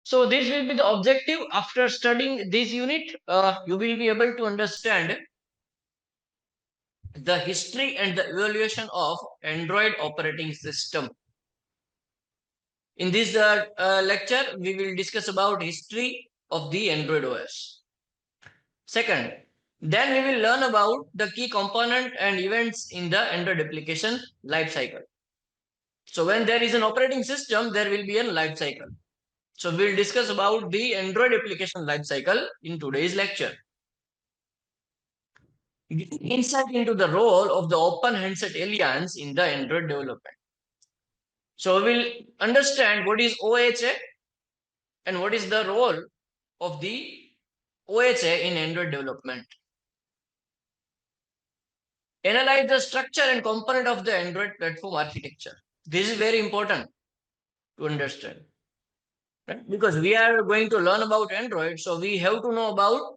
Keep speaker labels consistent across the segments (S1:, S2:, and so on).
S1: So this will be the objective. After studying this unit, you will be able to understand the history and the evaluation of Android operating system. In this lecture, we will discuss about history of the Android OS. Second, then we will learn about the key component and events in the Android application lifecycle. So when there is an operating system, there will be a lifecycle. So we'll discuss about the Android application lifecycle in today's lecture. Insight into the role of the Open Handset Alliance in the Android development. So we'll understand what is OHA and what is the role of the OHA in Android development. Analyze the structure and component of the Android platform architecture. This is very important to understand. Right? Because we are going to learn about Android, so we have to know about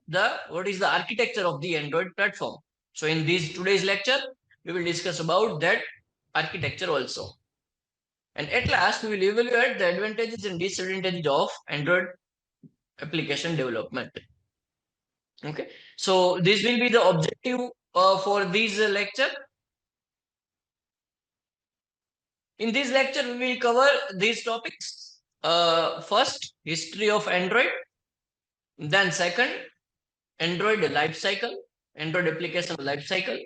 S1: what is the architecture of the Android platform. So in this today's lecture, we will discuss about that architecture also. And at last, we will evaluate the advantages and disadvantages of Android application development. Okay, so this will be the objective for this lecture. In this lecture, we will cover these topics. First, history of Android. Then second, Android lifecycle, Android application lifecycle.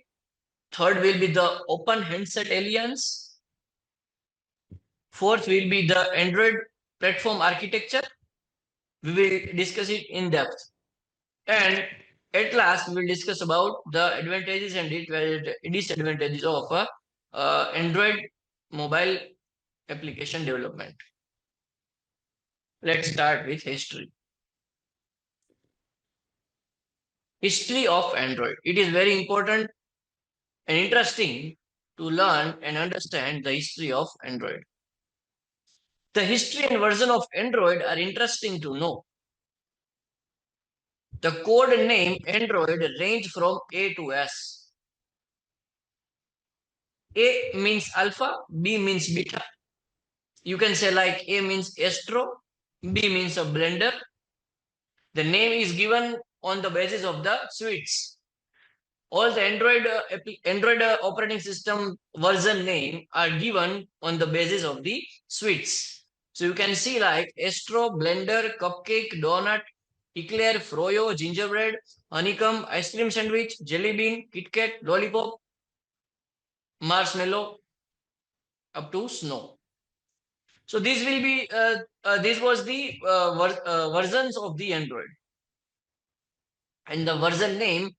S1: Third will be the Open Handset Alliance. Fourth will be the Android platform architecture. We will discuss it in depth. And at last, we will discuss about the advantages and disadvantages of Android mobile application development. Let's start with history. History of Android. It is very important and interesting to learn and understand the history of Android. The history and version of Android are interesting to know. The code name Android range from A to S. A means alpha, B means beta. You can say like A means Astro, B means a Blender. The name is given on the basis of the suites. All the Android operating system version name are given on the basis of the suites. So you can see like Astro, Blender, Cupcake, Donut, Eclair, Froyo, Gingerbread, Honeycomb, Ice Cream Sandwich, Jelly Bean, Kit Kat, Lollipop, Marshmallow, up to Snow. So this will be this was the versions of the Android, and the version name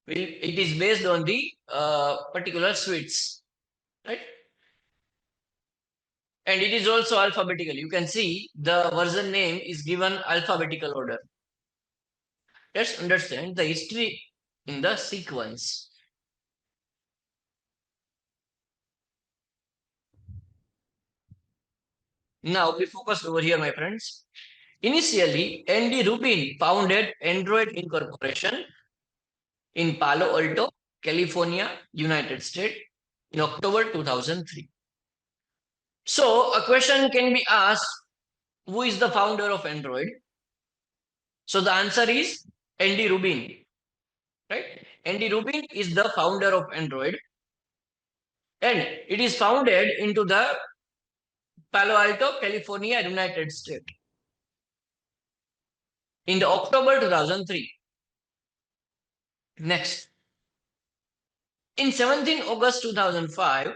S1: it is based on the particular suites, right? And it is also alphabetical. You can see the version name is given alphabetical order. Let's understand the history in the sequence. Now be focused over here, my friends. Initially, Andy Rubin founded Android Incorporation in Palo Alto, California, United States in October 2003. So a question can be asked, who is the founder of Android? So the answer is Andy Rubin, right? Andy Rubin is the founder of Android, and it is founded into the Palo Alto, California, United States in the October 2003. Next, in 17 August 2005,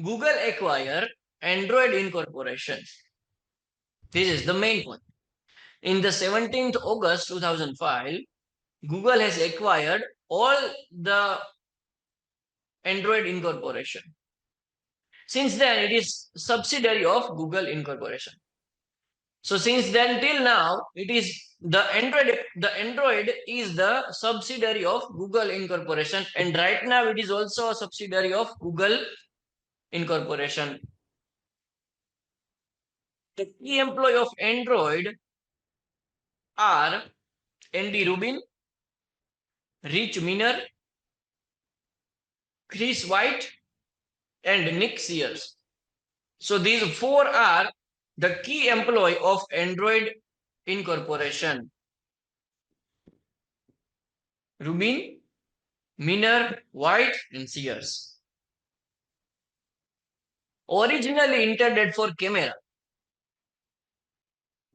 S1: Google acquired Android Incorporation. This is the main point. In the 17th August 2005, Google has acquired all the Android Incorporation. Since then, it is subsidiary of Google Incorporation. So since then till now, it is the Android is the subsidiary of Google Incorporation, and right now it is also a subsidiary of Google Incorporation. The key employee of Android are Andy Rubin, Rich Miner, Chris White, and Nick Sears. So these four are the key employee of Android Incorporation. Rubin, Miner, White, and Sears. Originally intended for camera,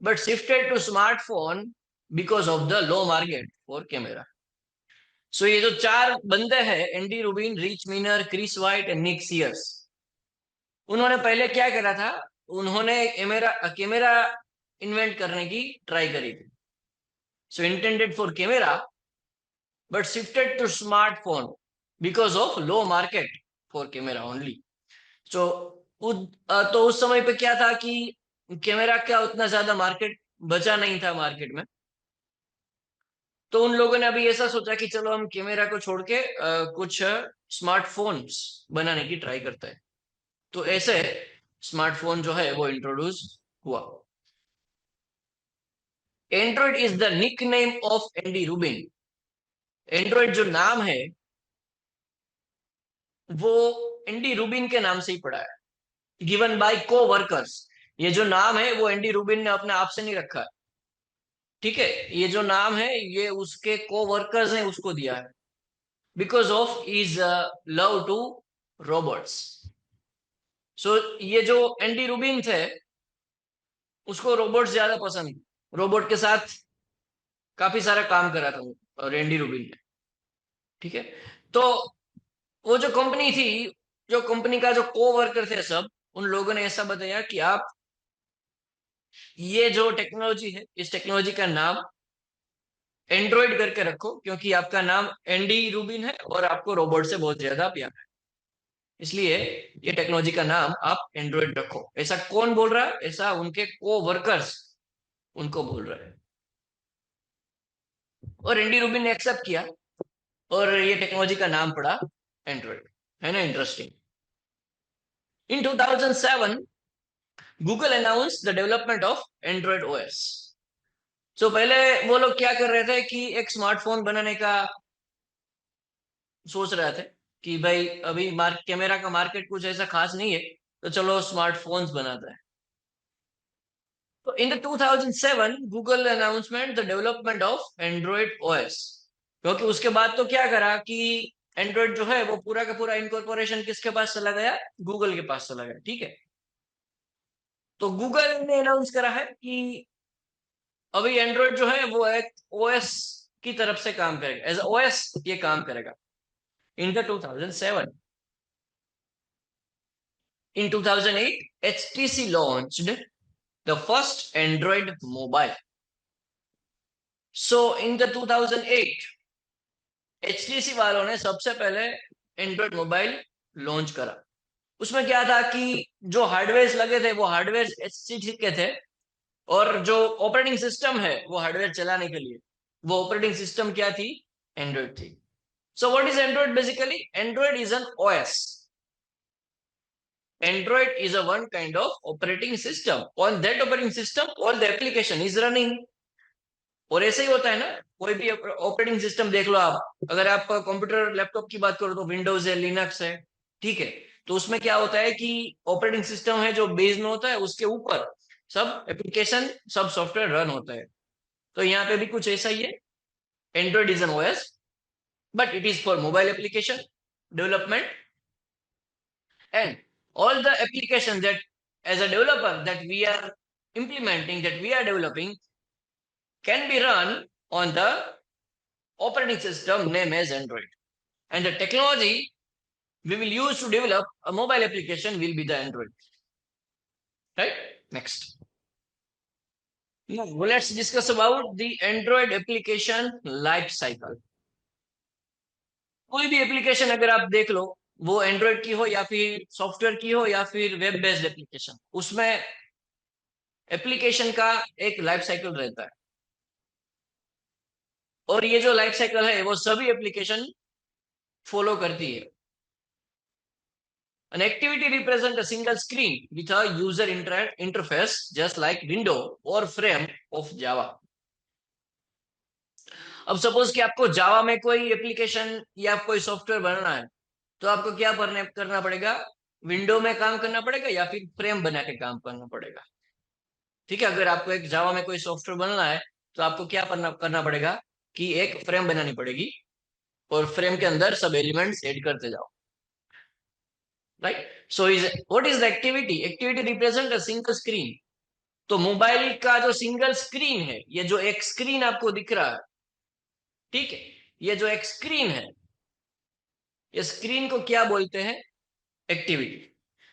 S1: but shifted to smartphone because of the low market for camera. सो ये जो चार बंदे हैं, Andy Rubin, Rich Miner, Chris White and Nick Sears, उन्होंने पहले क्या करा था? उन्होंने कैमरा कैमरा इन्वेंट करने की ट्राई करी थी. So intended for camera but shifted to smartphone because of low market for camera only. So तो उस समय पे क्या था कि कैमरा का उतना ज्यादा मार्केट बचा नहीं था मार्केट में. तो उन लोगों ने अभी ऐसा सोचा कि चलो हम कैमरा को छोड़ के कुछ स्मार्टफोन्स बनाने की ट्राई करते हैं. तो ऐसे स्मार्टफोन जो है वो इंट्रोड्यूस हुआ. Android is the nick name of Andy Rubin. Android जो नाम है वो एंडी रूबिन के नाम से ही पड़ा है. गिवन बाय को वर्कर्स. ये जो नाम है वो एंडी रूबिन ने अपने आप से नहीं रखा है. ठीक है, ये जो नाम है ये उसके को वर्कर्स ने उसको दिया है because of his love to robots. So ये जो एंडी रूबिन थे उसको रोबोट ज्यादा पसंद. रोबोट के साथ काफी सारा काम करा था और एंडी रूबिन ने. ठीक है, तो वो जो कंपनी थी, जो कंपनी का जो को वर्कर थे सब, उन लोगों ने ऐसा बताया कि आप ये जो टेक्नोलॉजी है इस टेक्नोलॉजी का नाम एंड्रॉइड करके रखो क्योंकि आपका नाम एंडी रूबिन है और आपको रोबोट से बहुत ज्यादा प्यार है. इसलिए ये टेक्नोलॉजी का नाम आप एंड्रॉइड रखो. ऐसा कौन बोल रहा है? ऐसा उनके को वर्कर्स उनको बोल रहे हैं. और एंडी रूबिन ने एक्सेप्ट किया और ये टेक्नोलॉजी का नाम पड़ा एंड्रॉइड. है ना interesting? In 2007 Google announce the development of Android OS. So पहले वो लोग क्या कर रहे थे कि एक स्मार्टफोन बनाने का सोच रहे थे कि भाई अभी कैमरा का मार्केट कुछ ऐसा खास नहीं है तो चलो स्मार्टफोन्स बनाते हैं. तो in the 2007 Google announcement the development of Android OS. क्योंकि उसके बाद तो क्या करा कि एंड्रॉइड जो है वो पूरा का पूरा इनकॉर्पोरेशन किसके पास चला गया? गूगल के पास चला गया. ठीक है, तो गूगल ने अनाउंस करा है कि अभी एंड्रॉइड जो है वो एक ओएस की तरफ से काम करेगा. एज ओएस ये काम करेगा. In the 2007. In 2008, HTC launched the first Android mobile. So in the 2008, HTC वालों ने सबसे पहले एंड्रॉइड मोबाइल लॉन्च करा. उसमें क्या था कि जो हार्डवेयर लगे थे वो हार्डवेयर HTC के थे और जो ऑपरेटिंग सिस्टम है वो हार्डवेयर चलाने के लिए वो ऑपरेटिंग सिस्टम क्या थी? एंड्रॉइड थी. So what is Android? Basically Android is an OS. Android is a one kind of operating system. On that operating system, all the application is running. और ऐसे ही होता है ना, कोई भी ऑपरेटिंग सिस्टम देख लो आप. अगर आप कंप्यूटर लैपटॉप की बात करो तो विंडोज है, लिनक्स है. ठीक है, तो उसमें क्या होता है कि ऑपरेटिंग सिस्टम है जो बेस में होता है, उसके ऊपर सब एप्लीकेशन, सब सॉफ्टवेयर रन होता है. तो यहाँ पे भी कुछ ऐसा ही है. Android is an OS but it is for mobile application development. And all the applications that as a developer that we are implementing, that we are developing, can be run on the operating system named as Android. And the technology we will use to develop a mobile application will be the Android. Right? Next. Now let's discuss about the Android application life cycle. कोई भी application अगर आप देख लो, वो Android की हो या फिर सॉफ्टवेयर की हो या फिर वेब बेस्ड एप्लीकेशन, उसमें एप्लीकेशन का एक लाइफ साइकिल रहता है. और ये जो लाइफ साइकिल है वो सभी एप्लीकेशन फॉलो करती है. An activity represents a single screen with a user interface just like window or frame of Java. अब सपोज कि आपको जावा में कोई एप्लीकेशन या कोई सॉफ्टवेयर बनाना है तो आपको क्या करना पड़ेगा? विंडो में काम करना पड़ेगा या फिर फ्रेम बना के काम करना पड़ेगा. ठीक है, अगर आपको एक जावा में कोई सॉफ्टवेयर बनना है तो आपको क्या करना पड़ेगा कि एक फ्रेम बनानी पड़ेगी और फ्रेम के अंदर सब एलिमेंट्स ऐड करते जाओ, right. So is what is the activity? Activity represent a single screen. तो मोबाइल का जो सिंगल स्क्रीन है, ये जो एक स्क्रीन आपको दिख रहा है, ठीक है, ये जो एक स्क्रीन है, ये स्क्रीन को क्या बोलते हैं? एक्टिविटी।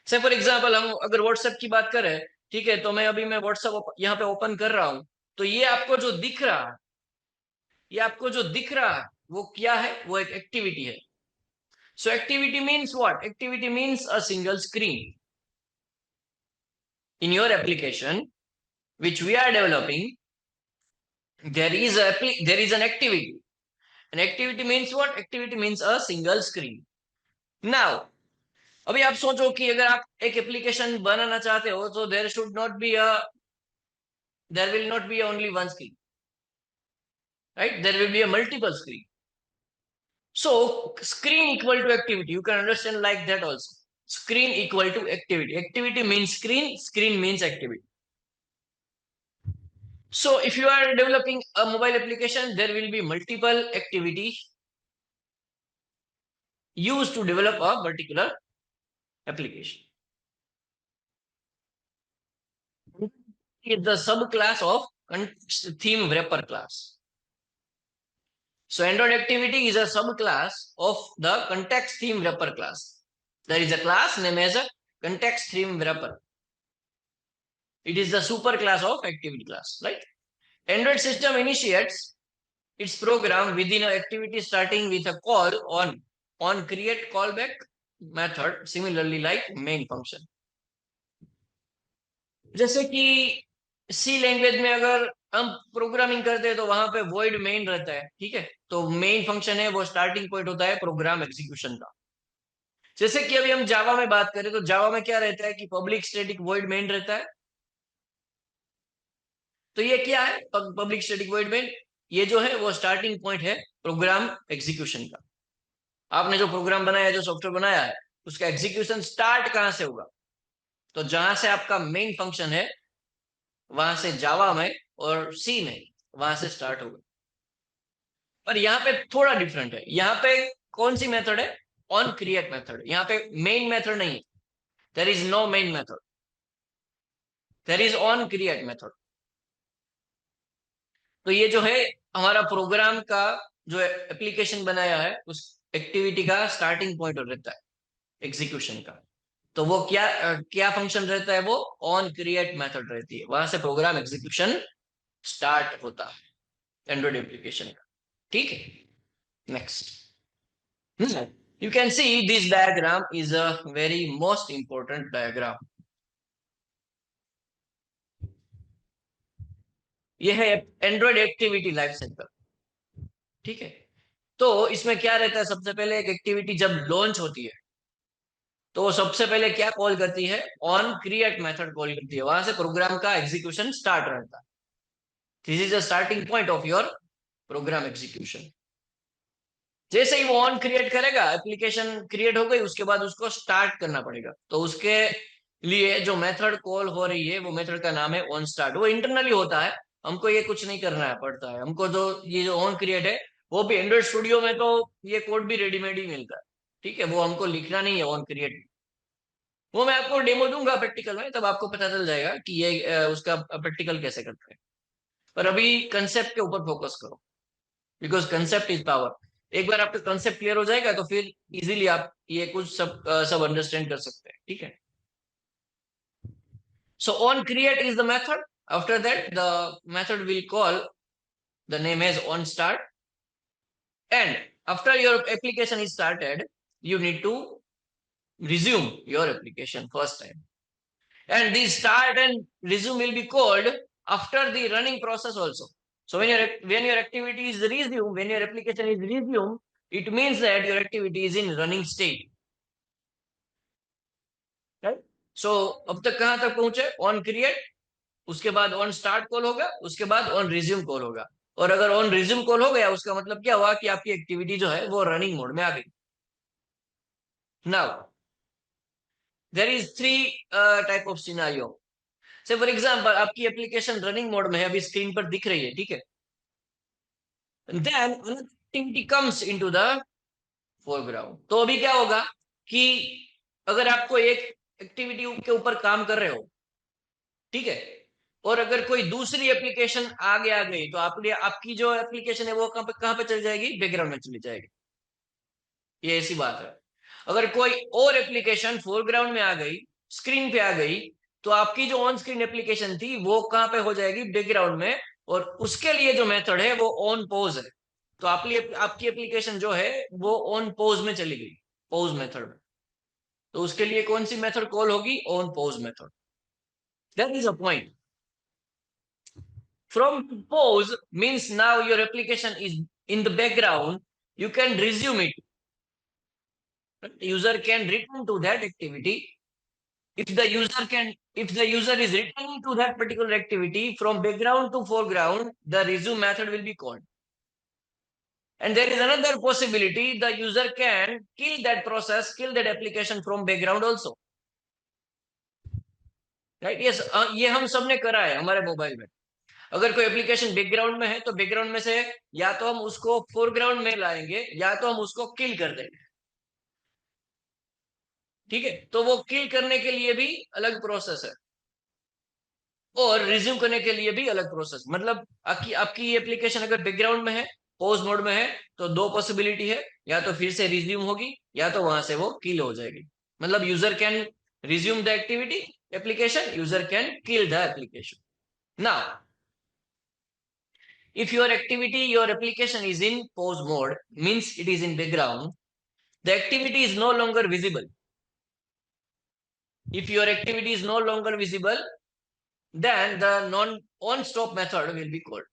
S1: से फॉर एग्जाम्पल हम अगर व्हाट्सएप की बात करें, ठीक है, तो मैं व्हाट्सएप यहाँ पे ओपन कर रहा हूं, तो ये आपको जो दिख रहा है, ये आपको जो दिख रहा है वो क्या है? वो एक एक्टिविटी है। सो activity means what? Activity means a single screen in your application which we are developing. There is an activity. An activity means what? Activity means a single screen. Now, अभी आप सोचो कि अगर आप एक एप्लीकेशन बनाना चाहते हो तो there will not be only one screen, right? There will be a multiple screen. So screen equal to activity. You can understand like that also. Screen equal to activity. Activity means screen. Screen means activity. So if you are developing a mobile application, there will be multiple activities used to develop a particular application. It's the subclass of theme wrapper class. So Android activity is a subclass of the context theme wrapper class. There is a class named as a context theme wrapper. It is the superclass of activity class, right? Android system initiates its program within an activity starting with a call on create callback method, similarly like main function. जैसे कि सी language में अगर हम programming करते हैं तो वहां पे वॉइड मेन रहता है, ठीक है, तो मेन फंक्शन है वो स्टार्टिंग पॉइंट होता है प्रोग्राम एग्जीक्यूशन का। जैसे कि अभी हम जावा में बात करें तो जावा में क्या रहता है कि पब्लिक स्टैटिक वॉइड मेन रहता है। तो ये क्या है पब्लिक स्टैटिक वॉइड मेन? ये जो है वो स्टार्टिंग पॉइंट है प्रोग्राम एग्जीक्यूशन का। आपने जो प्रोग्राम बनाया, जो सॉफ्टवेयर बनाया है, उसका एग्जीक्यूशन स्टार्ट कहां से होगा? तो जहां से आपका मेन फंक्शन है वहां से जावा में और सी में वहां से स्टार्ट होगा। पर यहाँ पे थोड़ा डिफरेंट है। यहाँ पे कौन सी मेथड है? On create method. यहाँ पे मेन मेथड नहीं है। There is no main method, there is on create method. तो ये जो है हमारा प्रोग्राम का जो एप्लीकेशन बनाया है उस एक्टिविटी का स्टार्टिंग पॉइंट रहता है एग्जीक्यूशन का। तो वो क्या फंक्शन रहता है? वो ऑन क्रिएट मेथड रहती है, वहां से प्रोग्राम एग्जीक्यूशन स्टार्ट होता है एंड्रॉइड एप्लीकेशन का, ठीक है। Next, you can see this diagram is a very most important diagram. ये है एंड्रॉइड एक्टिविटी लाइफ साइकिल, ठीक है। तो इसमें क्या रहता है? सबसे पहले एक एक्टिविटी जब लॉन्च होती है तो वो सबसे पहले क्या कॉल करती है? ऑन क्रिएट मेथड कॉल करती है, वहां से प्रोग्राम का एग्जीक्यूशन स्टार्ट रहता है। This is the starting point of your program execution. जैसे ही वो ऑन क्रिएट करेगा, एप्लीकेशन क्रिएट हो गई, उसके बाद उसको स्टार्ट करना पड़ेगा। तो उसके लिए जो मेथड कॉल हो रही है वो मेथड का नाम है ऑन स्टार्ट। वो इंटरनली होता है, हमको ये कुछ नहीं करना है पड़ता है हमको। जो ये जो ऑन क्रिएट है वो भी एंड्रॉइड स्टूडियो में तो ये कोड भी रेडीमेड ही मिलता है, ठीक है, वो हमको लिखना नहीं है ऑन क्रिएट। वो मैं आपको डेमो दूंगा प्रैक्टिकल में, तब आपको पता चल जाएगा कि ये उसका प्रैक्टिकल कैसे करते हैं। पर अभी कंसेप्ट के ऊपर फोकस करो, बिकॉज कंसेप्ट इज पावर। एक बार आपका कंसेप्ट क्लियर हो जाएगा तो फिर इजीली आप ये कुछ सब अंडरस्टैंड कर सकते हैं, ठीक है। So on create is the method. After that the method will call the name as on start, and after your application is started you need to resume your application first time, and this start and resume will be called after the running process also. So when your activity is resumed, when your application is resumed, it means that your activity is in running state, right? So अब तक कहां तक पहुंचे? On create, उसके बाद on start call होगा, उसके बाद ऑन रिज्यूम कॉल होगा। और अगर ऑन रिज्यूम कॉल हो गया उसका मतलब क्या हुआ कि आपकी एक्टिविटी जो है वो रनिंग मोड में आ गई। Now there is three type of scenario. Say for example आपकी एप्लीकेशन रनिंग मोड में है, अभी स्क्रीन पर दिख रही है, ठीक है। Then activity comes into the foreground. तो अभी क्या होगा कि अगर आपको एक एक्टिविटी के ऊपर काम कर रहे हो, ठीक है, और अगर कोई दूसरी एप्लीकेशन आगे आ गई तो आपकी जो एप्लीकेशन है वो कहां पे चली जाएगी, बैकग्राउंड में चली जाएगी। ये ऐसी बात है। अगर कोई और एप्लीकेशन फोरग्राउंड में आ गई, स्क्रीन पे आ गई, तो आपकी जो ऑन स्क्रीन एप्लीकेशन थी वो कहां पे हो जाएगी, बैकग्राउंड में। और उसके लिए जो मेथड है वो ऑन पॉज है। तो आपकी एप्लीकेशन जो है वो ऑन पॉज में चली गई, पॉज मेथड में। तो उसके लिए कौन सी मेथड कॉल होगी, on pause method. That is a point. From pause means now your application is in the background. You can resume it. User can return to that activity. If the user is returning to that particular activity from background to foreground, the resume method will be called. And there is another possibility: the user can kill that process, kill that application from background also. Right? Yes, ये हम सबने करा है हमारे mobile में। अगर कोई application background में है तो बैकग्राउंड में से या तो हम उसको फोरग्राउंड में लाएंगे या तो हम उसको किल कर देंगे, ठीक है। तो वो किल करने के लिए भी अलग प्रोसेस है और रिज्यूम करने के लिए भी अलग प्रोसेस। मतलब आपकी आपकी एप्लीकेशन अगर बैकग्राउंड में है, पॉज मोड में है, तो दो पॉसिबिलिटी है: या तो फिर से रिज्यूम होगी या तो वहां से वो किल हो जाएगी। मतलब user can resume the activity application, user can kill the application. Now if your activity, your application is in pause mode, means it is in background, the activity is no longer visible. If your activity is no longer visible, then the non on stop method will be called.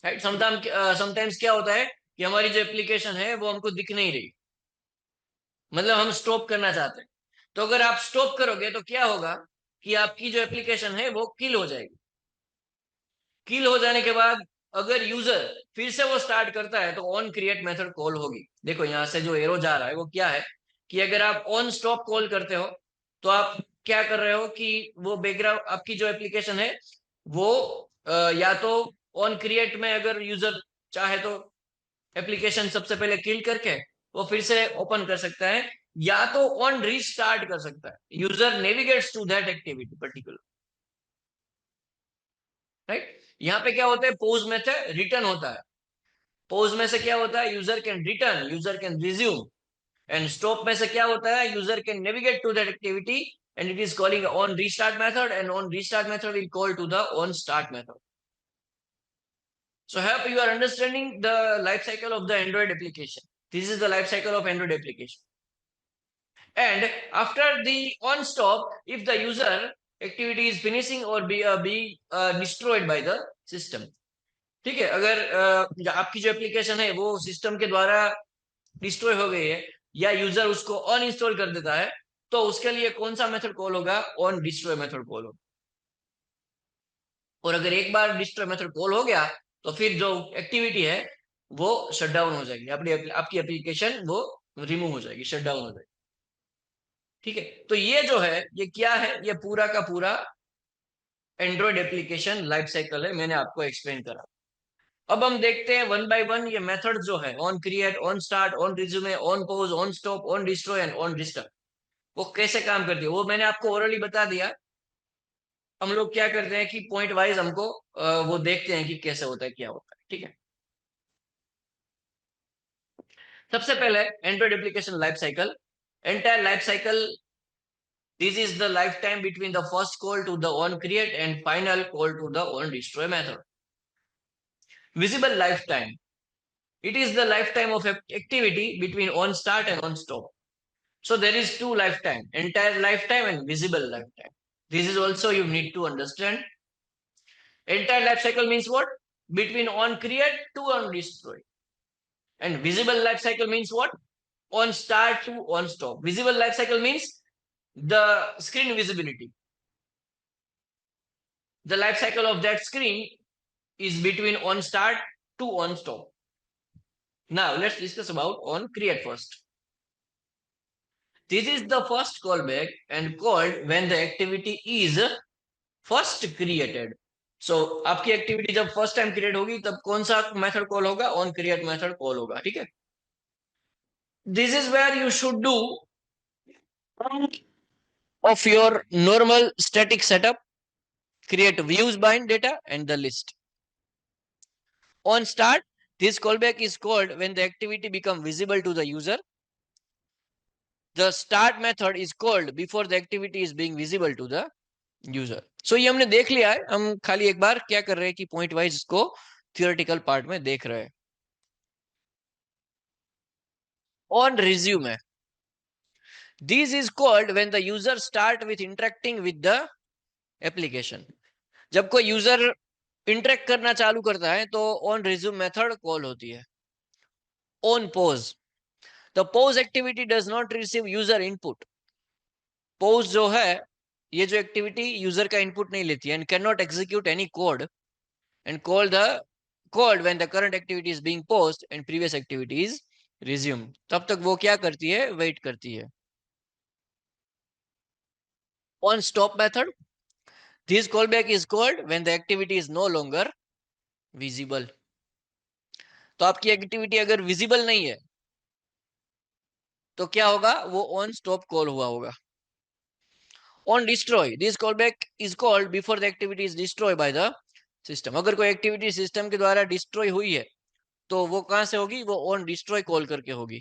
S1: Right? Sometimes क्या होता है कि हमारी जो application है वो हमको दिख नहीं रही, मतलब हम स्टॉप करना चाहते हैं। तो अगर आप स्टॉप करोगे तो क्या होगा कि आपकी जो एप्लीकेशन है वो किल हो जाएगी। किल हो जाने के बाद अगर यूजर फिर से वो स्टार्ट करता है तो ऑन क्रिएट मेथड कॉल होगी। देखो यहां से जो एरो जा रहा है वो क्या है कि अगर आप ऑन स्टॉप कॉल करते हो तो आप क्या कर रहे हो कि वो बैकग्राउंड आपकी जो एप्लीकेशन है वो या तो ऑन क्रिएट में अगर यूजर चाहे तो एप्लीकेशन सबसे पहले किल करके वो फिर से ओपन कर सकता है, या तो ऑन रीस्टार्ट कर सकता है। User navigates to that activity particular. Right? यहाँ पे क्या होता है, पोज में से रिटर्न होता है। पोज में से क्या होता है, user can return, user can resume. And stop में से क्या होता है, user can navigate to that activity and it is calling on restart method, and on restart method will call to the on start method. So hope you are understanding the life cycle of the Android application. This is the life cycle of Android application. And after the on stop, if the user activity is finishing or be destroyed by the system, ठीक है, अगर आपकी जो application है वो system के द्वारा destroy हो गई है या यूजर उसको अनइंस्टॉल कर देता है, तो उसके लिए कौन सा मेथड कॉल होगा, ऑन डिस्ट्रॉय मेथड कॉल होगा। और अगर एक बार डिस्ट्रॉय मेथड कॉल हो गया तो फिर जो एक्टिविटी है वो शट डाउन हो जाएगी, आपकी एप्लीकेशन वो रिमूव हो जाएगी, शट डाउन हो जाएगी। ठीक है, तो ये जो है ये क्या है, ये पूरा का पूरा एंड्रॉइड एप्लीकेशन लाइफ साइकिल है, मैंने आपको एक्सप्लेन करा। अब हम देखते हैं वन बाय वन ये मेथड जो है, on create, on start, on resume, on pose, on stop, on destroy and on restart, वो कैसे काम करती है। वो मैंने आपको ओरली बता दिया। हम लोग क्या करते हैं कि पॉइंट वाइज हमको वो देखते हैं कि कैसे होता है, क्या होता है। ठीक है, सबसे पहले Android application life cycle, entire life cycle. This is the lifetime between the first call to the on create and final call to the on destroy method. Visible lifetime, it is the lifetime of activity between on start and on stop. So there is two lifetime: entire lifetime and visible lifetime. This is also you need to understand. Entire life cycle means what? Between on create to on destroy. And visible life cycle means what? On start to on stop. Visible life cycle means the screen visibility. The life cycle of that screen is between on start to on stop. Now let's discuss about on create first. This is the first callback and called when the activity is first created. So आपकी activity जब first time create होगी तब कौन सा method call होगा? On create method call होगा, ठीक है। This is where you should do of your normal static setup, create views bind data and the list. On start, this callback is called when the activity become visible to the user. The start method is called before the activity is being visible to the user. So ये हमने देख लिया है, हम खाली एक बार क्या कर रहे हैं कि पॉइंट वाइज इसको थियोरेटिकल पार्ट में देख रहे हैं। On resume, this is called when the user start with interacting with the application. जब कोई यूजर इंटरेक्ट करना चालू करता है तो ऑन रिज्यूम मेथड कॉल होती है। On pause, the pause activity does not receive user input. Pause जो है ये जो एक्टिविटी यूजर का इनपुट नहीं लेती है and can not execute any code and called when the current activity is being paused and previous activity is resume. तब तक वो क्या करती है? वेट करती है। On stop method, this callback is called when the activity is no longer visible. तो आपकी एक्टिविटी अगर विजिबल नहीं है तो क्या होगा? वो ऑन स्टॉप कॉल हुआ होगा। On destroy, this callback is called before the activity is destroy by the system. अगर कोई एक्टिविटी सिस्टम के द्वारा डिस्ट्रॉय हुई है तो वो कहां से होगी? वो ऑन डिस्ट्रॉय कॉल करके होगी।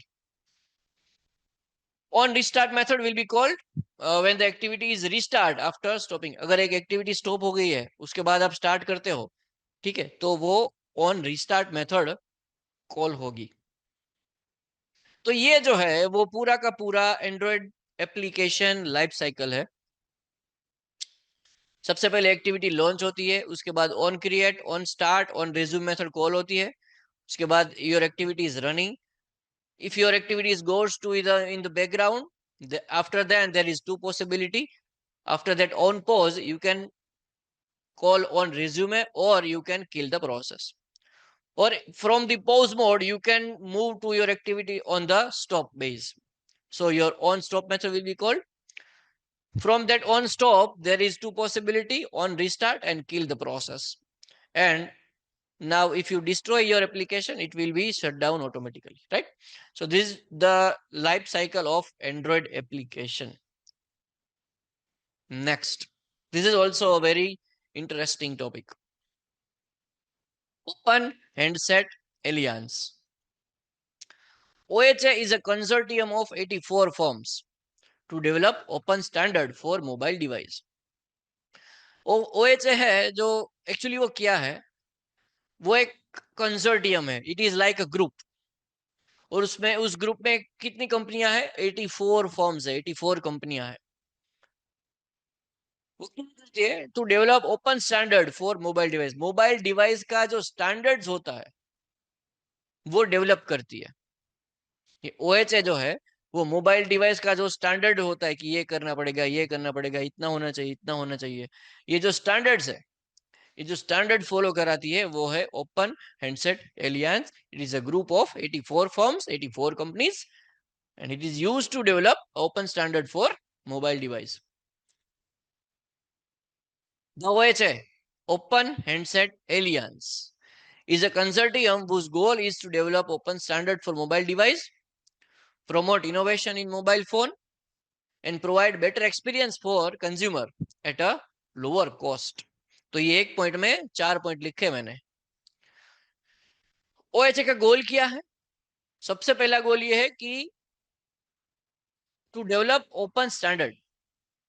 S1: On restart method will be called when the activity is restart after stopping. अगर एक एक्टिविटी स्टॉप हो गई है उसके बाद आप स्टार्ट करते हो, ठीक है, तो वो ऑन रिस्टार्ट मेथड कॉल होगी। तो ये जो है वो पूरा का पूरा एंड्रॉयड एप्लीकेशन लाइफ साइकिल है। सबसे पहले एक्टिविटी लॉन्च होती है, उसके बाद on create, on start, on resume method call होती है, उसके बाद your activity is running. If your activities goes to in the background, after that there is two possibility. After that, on pause, you can call on resume or you can kill the process. Or from the pause mode, you can move to your activity on the stop base. So your on stop method will be called. From that on stop, there is two possibility: on restart and kill the process. And now if you destroy your application, it will be shut down automatically, right? So this is the life cycle of Android application. Next, this is also a very interesting topic. Open Handset Alliance. OHA is a consortium of 84 firms to develop open standard for mobile device. OHA है जो actually वो क्या है? वो एक consortium है, it is like a group. और उसमें उस ग्रुप में कितनी कंपनियां हैं? 84 फर्म्स है, 84 कंपनियां हैं। वो क्या करती है? To develop open standard for mobile device. Mobile device का जो स्टैंडर्ड्स होता है वो डेवलप करती है। ये OHA जो है वो मोबाइल डिवाइस का जो स्टैंडर्ड होता है कि ये करना पड़ेगा, ये करना पड़ेगा, इतना होना चाहिए, इतना होना चाहिए, ये जो स्टैंडर्ड्स है, ये जो स्टैंडर्ड फॉलो कराती है वो है open handset aliens. It is a group of 84 firms, 84 companies and it is used to develop open standard for mobile device. The OHA, Open Handset Alliance, is a consortium whose goal is to develop open standard for mobile device, promote innovation in mobile phone, and provide better experience for consumer at a lower cost. तो ये एक point में 4 point लिखे मैंने। OHA का गोल क्या है? सबसे पहला गोल ये है कि to develop open standard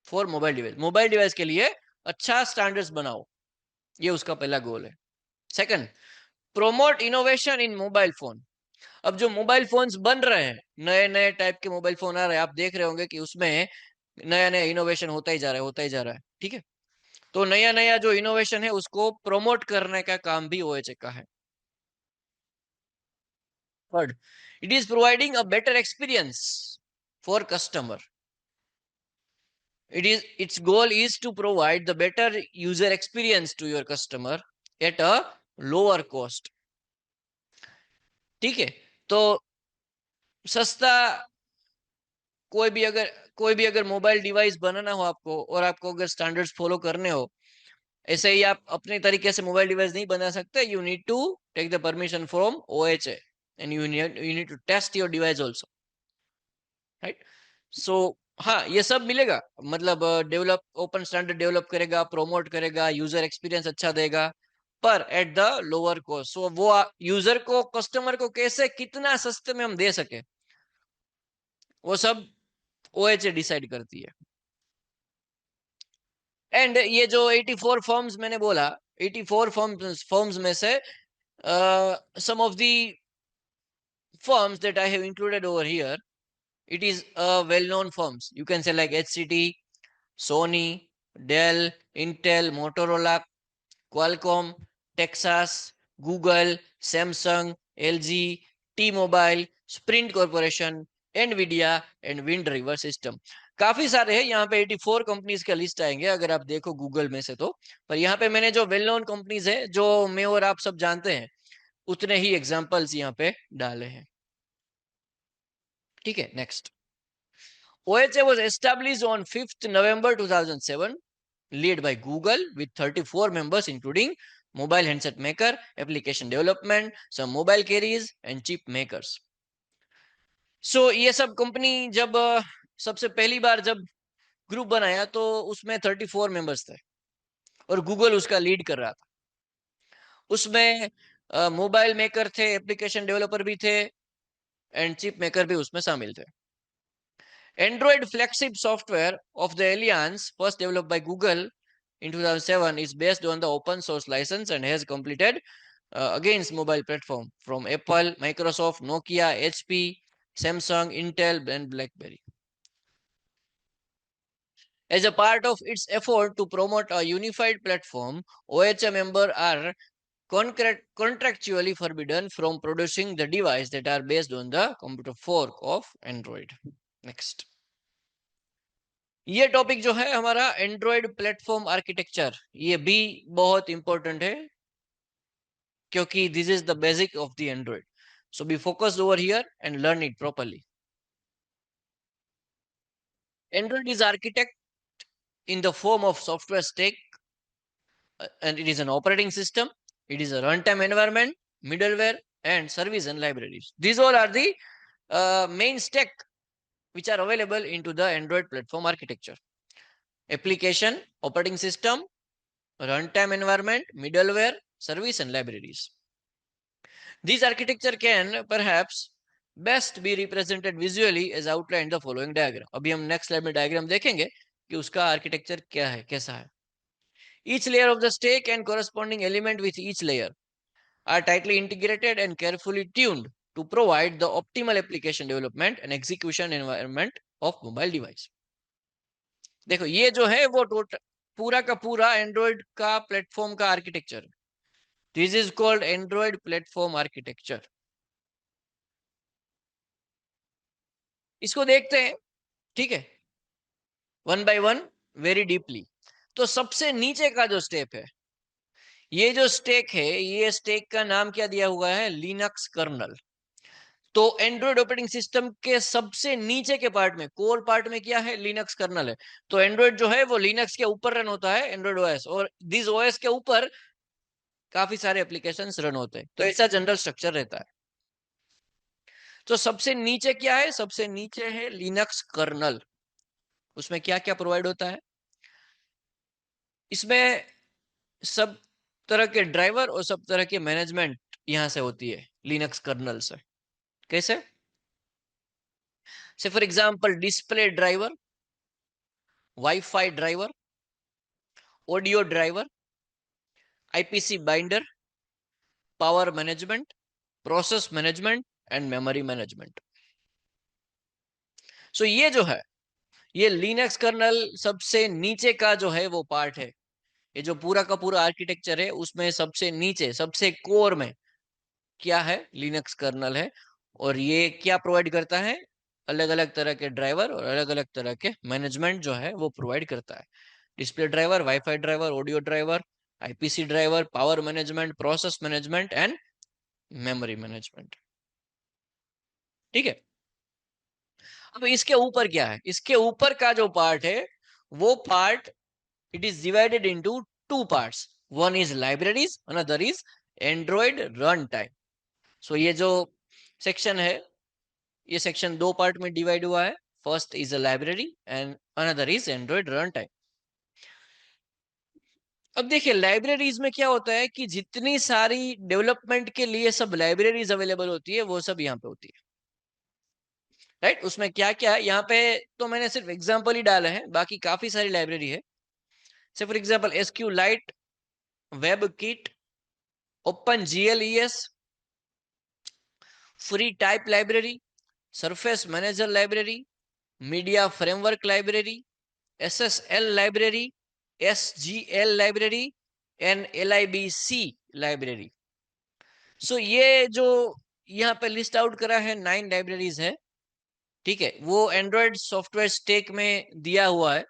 S1: for mobile device. Mobile device के लिए अच्छा स्टैंडर्ड्स बनाओ, ये उसका पहला गोल है। Second, promote innovation in mobile phone. अब जो मोबाइल फोन्स बन रहे हैं, नए नए टाइप के मोबाइल फोन आ रहे हैं, आप देख रहे होंगे कि उसमें नया नया इनोवेशन होता ही जा रहा है, होता ही जा रहा है, ठीक है। तो नया नया जो इनोवेशन है उसको प्रोमोट करने का काम भी OHA का है। Third, it is providing a better experience for customer. Its goal is to provide the better user experience to your customer at a lower cost. ठीक है, तो सस्ता कोई भी अगर मोबाइल डिवाइस बनाना हो आपको, और आपको अगर स्टैंडर्ड्स फॉलो करने हो, ऐसे ही आप अपने तरीके से मोबाइल डिवाइस नहीं बना सकते. You need to take the permission from OHA and you need to test your device also, right. So हाँ, ये सब मिलेगा. मतलब डेवलप ओपन स्टैंडर्ड डेवलप करेगा, प्रमोट करेगा, यूजर एक्सपीरियंस अच्छा देगा, पर at the lower cost. So वो यूजर को, कस्टमर को कैसे कितना सस्ते में हम दे सके, वो सब OHA डिसाइड करती है. एंड ये जो 84 फॉर्म्स मैंने बोला, 84 फॉर्म्स में से some of the firms that I have included over here, it is well-known firms. You can say like HCT, Sony, Dell, Intel, Motorola, Qualcomm, Texas, Google, Samsung, LG, T-Mobile, Sprint Corporation, Nvidia and wind river system. काफी सारे हैं यहाँ पे. 84 companies का list आएंगे अगर आप देखो गूगल में से तो. पर यहाँ पे मैंने जो वेल नोन कंपनीज है, जो मैं और आप सब जानते हैं, उतने ही एग्जांपल्स यहाँ पे डाले हैं. ठीक है, next. OHA was established on 5th November 2007, led by Google with 34 members including mobile handset maker, application development, some mobile carriers and chip makers. So ये सब कंपनी जब सबसे पहली बार जब ग्रुप बनाया तो उसमें 34 मेंबर्स थे और गूगल उसका लीड कर रहा था. उसमें मोबाइल मेकर थे, एप्लीकेशन डेवलपर भी थे एंड चिप मेकर भी उसमें शामिल थे. Android flagship software of the Alliance, first developed by Google in 2007, is based on the open source license and has completed against mobile platform from Apple, Microsoft, Nokia, HP, Samsung, Intel, and BlackBerry. As a part of its effort to promote a unified platform, OHA members are contractually forbidden from producing the devices that are based on the computer fork of Android. Next. ये topic जो है हमारा Android platform architecture, ये भी बहुत important है क्योंकि this is the basic of the Android. So be focused over here and learn it properly. Android is architect in the form of software stack, and it is an operating system, it is a runtime environment, middleware and service and libraries. These all are the main stack which are available into the Android platform architecture. Application, operating system, runtime environment, middleware, service and libraries. This architecture can perhaps best be represented visually as outlined the following diagram. अभी हम next slide में diagram देखेंगे कि उसका architecture क्या है, कैसा है. Each layer of the stack and corresponding element with each layer are tightly integrated and carefully tuned to provide the optimal application development and execution environment of mobile device. देखो ये जो है वो टोटल पूरा का पूरा एंड्रॉइड का platform का architecture. This is called Android platform architecture. इसको देखते हैं, ठीक है, one by one very deeply. तो सबसे नीचे का जो स्टेप है, ये जो स्टेक है, ये स्टेक का नाम क्या दिया हुआ है, लिनक्स कर्नल. तो एंड्रॉइड ऑपरेटिंग सिस्टम के सबसे नीचे के पार्ट में, कोर पार्ट में क्या है, लिनक्स कर्नल है. तो एंड्रॉइड जो है वो लिनक्स के ऊपर रन होता है, एंड्रॉइड ओएस, और दिस ओएस के ऊपर काफी सारे एप्लीकेशंस रन होते हैं. तो ऐसा जनरल स्ट्रक्चर रहता है. तो सबसे नीचे क्या है, सबसे नीचे है लिनक्स कर्नल. उसमें क्या क्या प्रोवाइड होता है, इसमें सब तरह के ड्राइवर और सब तरह के मैनेजमेंट यहां से होती है लिनक्स कर्नल से. कैसे, say for example display driver, WiFi driver, audio driver, IPC binder, power management, process management and memory management. So ये जो है, ये लिनक्स कर्नल सबसे नीचे का जो है वो पार्ट है. ये जो पूरा का पूरा आर्किटेक्चर है उसमें सबसे नीचे, सबसे कोर में क्या है, लिनक्स कर्नल है. और ये क्या प्रोवाइड करता है, अलग अलग तरह के ड्राइवर और अलग अलग तरह के मैनेजमेंट जो है वो प्रोवाइड करता है. Display driver, WiFi driver, audio driver, IPC driver, power management, process management and memory management. ठीक है. अब इसके ऊपर क्या है, इसके ऊपर का जो पार्ट है वो part it is divided into two parts, one is libraries, another is Android run time. So ये जो सेक्शन है, ये सेक्शन दो पार्ट में डिवाइड हुआ है। First is a library and another is Android run time. अब देखिए लाइब्रेरीज में क्या होता है कि जितनी सारी डेवलपमेंट के लिए सब लाइब्रेरीज अवेलेबल होती है वो सब यहाँ पे होती है, राइट। उसमें क्या क्या है यहाँ पे, तो मैंने सिर्फ एग्जांपल ही डाले हैं, बाकी काफी सारी लाइब्रेरी है। Say for example SQLite, WebKit, open GLES, free type library, surface manager library, media framework library, SSL library, SGL library and libc library. So ये जो यहाँ पे लिस्ट आउट करा है 9 लाइब्रेरीज है, ठीक है। वो एंड्रॉयड सॉफ्टवेयर स्टेक में दिया हुआ है,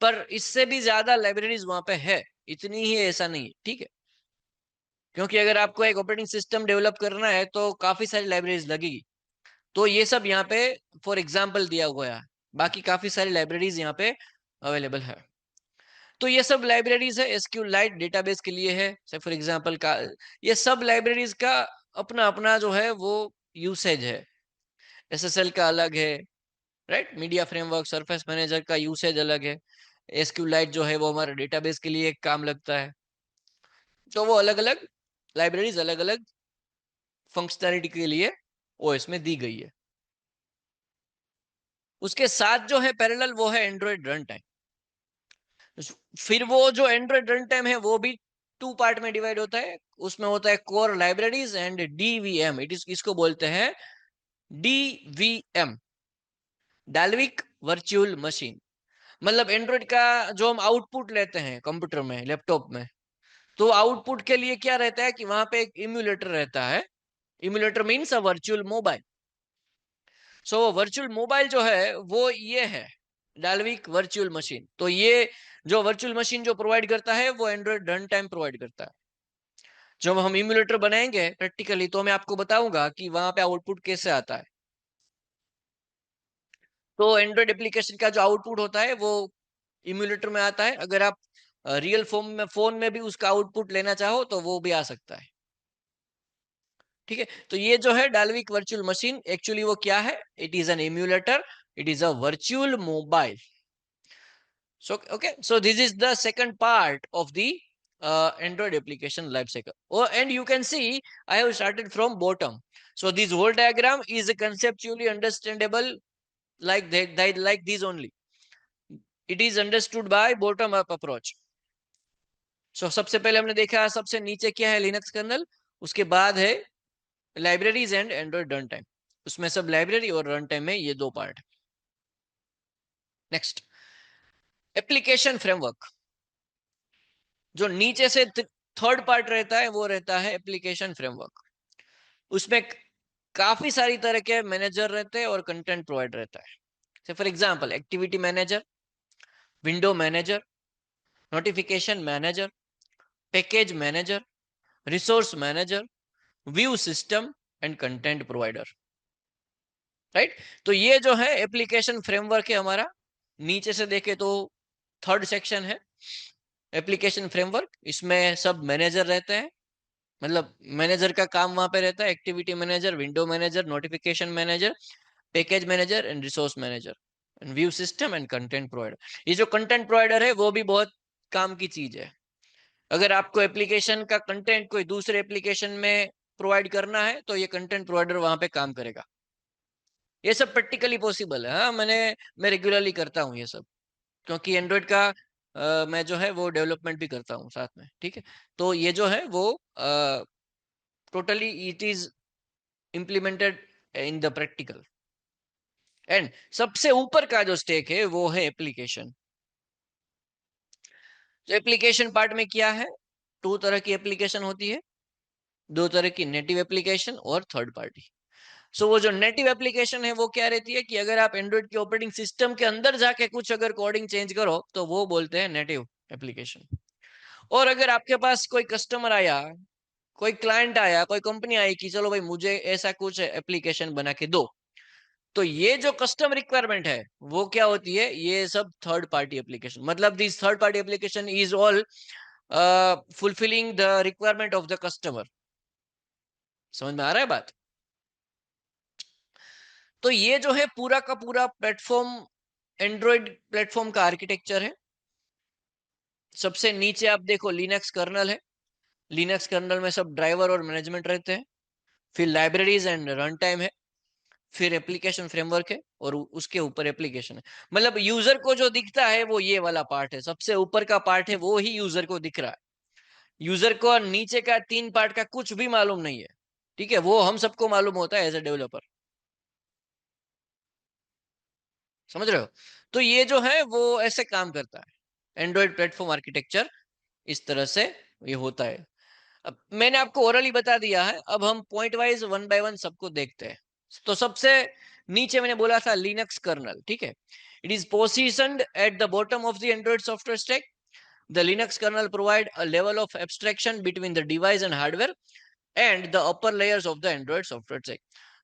S1: पर इससे भी ज्यादा लाइब्रेरीज वहां पे है, इतनी ही ऐसा नहीं है, ठीक है। क्योंकि अगर आपको एक ऑपरेटिंग सिस्टम डेवलप करना है तो काफी सारी लाइब्रेरीज लगेगी, तो ये सब यहाँ पे फॉर एग्जाम्पल दिया हुआ है। बाकी काफी सारी लाइब्रेरीज यहाँ पे अवेलेबल है। तो ये सब लाइब्रेरीज है, एसक्यू लाइट डेटाबेस के लिए है, से फॉर एग्जाम्पल का ये सब लाइब्रेरीज का अपना अपना जो है वो यूसेज है। एसएसएल का अलग है, right. Media framework, surface manager का यूसेज अलग है। एसक्यू लाइट जो है वो हमारे डेटाबेस के लिए काम लगता है। तो वो अलग अलग लाइब्रेरीज अलग अलग फंक्शनैलिटी के लिए ओएस में दी गई है। उसके साथ जो है पैरेलल वो है एंड्रॉइड रन टाइम। फिर वो जो एंड्रॉइड रन टाइम है वो भी टू पार्ट में डिवाइड होता है। उसमें होता है core libraries and DVM. It is इसको बोलते हैं डीवीएम, डाल्विक वर्चुअल मशीन। मतलब एंड्रॉइड का जो हम आउटपुट लेते हैं कंप्यूटर में, लैपटॉप में, तो आउटपुट के लिए क्या रहता है कि वहां पे एक इम्यूलेटर रहता है। Emulator means a virtual mobile. So virtual mobile जो है वो ये है डाल्विक वर्चुअल मशीन। तो ये जो वर्चुअल मशीन जो प्रोवाइड करता है वो एंड्रॉइड रन टाइम प्रोवाइड करता है। जब हम इम्यूलेटर बनाएंगे प्रैक्टिकली तो मैं आपको बताऊंगा कि वहां पे आउटपुट कैसे आता है। तो एंड्रॉइड एप्लीकेशन का जो आउटपुट होता है वो इम्यूलेटर में आता है। अगर आप रियल फॉर्म में फोन में भी उसका आउटपुट लेना चाहो तो वो भी आ सकता है, ठीक है। तो ये जो है डाल्विक वर्चुअल मशीन एक्चुअली वो क्या है, it is an emulator, it is a virtual mobile. So okay, so this is the second part of the Android application lifecycle. Oh, and you can see I have started from bottom. So this whole diagram is conceptually understandable like like this only. It is understood by bottom up approach. So सबसे पहले हमने देखा सबसे नीचे क्या है, Linux colonel, उसके बाद है libraries and Android run time. उसमें सब लाइब्रेरी और रन टाइम में ये दो पार्ट। Next, application framework. जो नीचे से थर्ड पार्ट रहता है वो रहता है एप्लीकेशन फ्रेमवर्क। उसमें काफी सारी तरह के मैनेजर रहते हैं और कंटेंट प्रोवाइड रहता है। Say for example activity manager, window manager, notification manager, package manager, resource manager, view system and content provider, right. तो ये जो है एप्लीकेशन फ्रेमवर्क है हमारा। नीचे से देखे तो थर्ड सेक्शन है एप्लीकेशन फ्रेमवर्क। इसमें सब मैनेजर रहते हैं, मतलब मैनेजर का काम वहां पे रहता है, activity manager, window manager, notification manager, package manager and resource manager and view system and content provider. ये जो कंटेंट प्रोवाइडर है वो भी बहुत काम की चीज है। अगर आपको एप्लीकेशन का कंटेंट कोई दूसरे एप्लीकेशन में प्रोवाइड करना है तो ये कंटेंट प्रोवाइडर वहां पे काम करेगा। ये सब प्रैक्टिकली पॉसिबल है। हाँ, मैं रेगुलरली करता हूँ ये सब, क्योंकि एंड्रॉइड का मैं जो है वो डेवलपमेंट भी करता हूँ साथ में, ठीक है। तो ये जो है वो totally it is implemented in the practical. And सबसे ऊपर का जो स्टेक है वो है एप्लीकेशन। तो एप्लीकेशन पार्ट में क्या है, दो तरह की एप्लीकेशन होती है, दो तरह की नेटिव एप्लीकेशन और थर्ड पार्टी। सो वो जो नेटिव एप्लीकेशन है वो क्या रहती है कि अगर आप एंड्रॉइड के ऑपरेटिंग सिस्टम के अंदर जाके कुछ अगर कोडिंग चेंज करो तो वो बोलते हैं नेटिव एप्लीकेशन। और अगर आपके पास कोई कस्टमर आया, कोई क्लाइंट आया, कोई कंपनी आई कि चलो भाई मुझे ऐसा कुछ एप्लीकेशन बना के दो, तो ये जो कस्टम रिक्वायरमेंट है वो क्या होती है, ये सब थर्ड पार्टी एप्लीकेशन, मतलब this third party application is all fulfilling the requirement of the customer. समझ में आ रहा है बात? तो ये जो है पूरा का पूरा प्लेटफॉर्म एंड्रॉइड प्लेटफॉर्म का आर्किटेक्चर है। सबसे नीचे आप देखो लिनक्स कर्नल है, लिनक्स कर्नल में सब ड्राइवर और मैनेजमेंट रहते हैं। फिर लाइब्रेरीज एंड रन टाइम है, फिर एप्लीकेशन फ्रेमवर्क है, और उसके ऊपर एप्लीकेशन है। मतलब यूजर को जो दिखता है वो ये वाला पार्ट है, सबसे ऊपर का पार्ट है वो ही यूजर को दिख रहा है। यूजर को नीचे का 3 पार्ट का कुछ भी मालूम नहीं है। ठीक है, वो हम सबको मालूम होता है एज ए डेवलपर। समझ रहे हो? तो ये जो है वो ऐसे काम करता है, एंड्रॉइड प्लेटफॉर्म आर्किटेक्चर इस तरह से ये होता है। अब मैंने आपको ओरली बता दिया है, अब हम point wise one by one सबको देखते हैं। तो सबसे नीचे मैंने बोला था लिनक्स कर्नल, ठीक है। It is positioned at the bottom of the Android software stack. The Linux kernel provide a level of abstraction between the device and hardware and the upper layers of the Android software stack.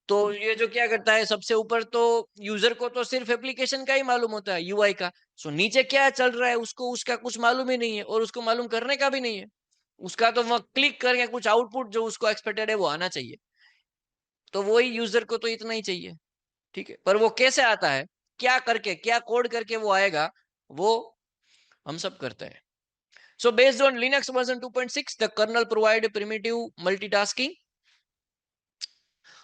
S1: तो ये जो क्या करता है, सबसे ऊपर तो user को तो सिर्फ एप्लीकेशन का ही मालूम होता है, यूआई का। सो नीचे क्या चल रहा है उसको उसका कुछ मालूम ही नहीं है, और उसको मालूम करने का भी नहीं है। उसका तो वो क्लिक करके कुछ आउटपुट जो उसको एक्सपेक्टेड है वो आना चाहिए। तो वही यूजर को तो इतना ही चाहिए। ठीक है, पर वो कैसे आता है, क्या करके, क्या कोड करके वो आएगा, वो हम सब करते हैं। So based on Linux version 2.6, the kernel provide primitive multitasking,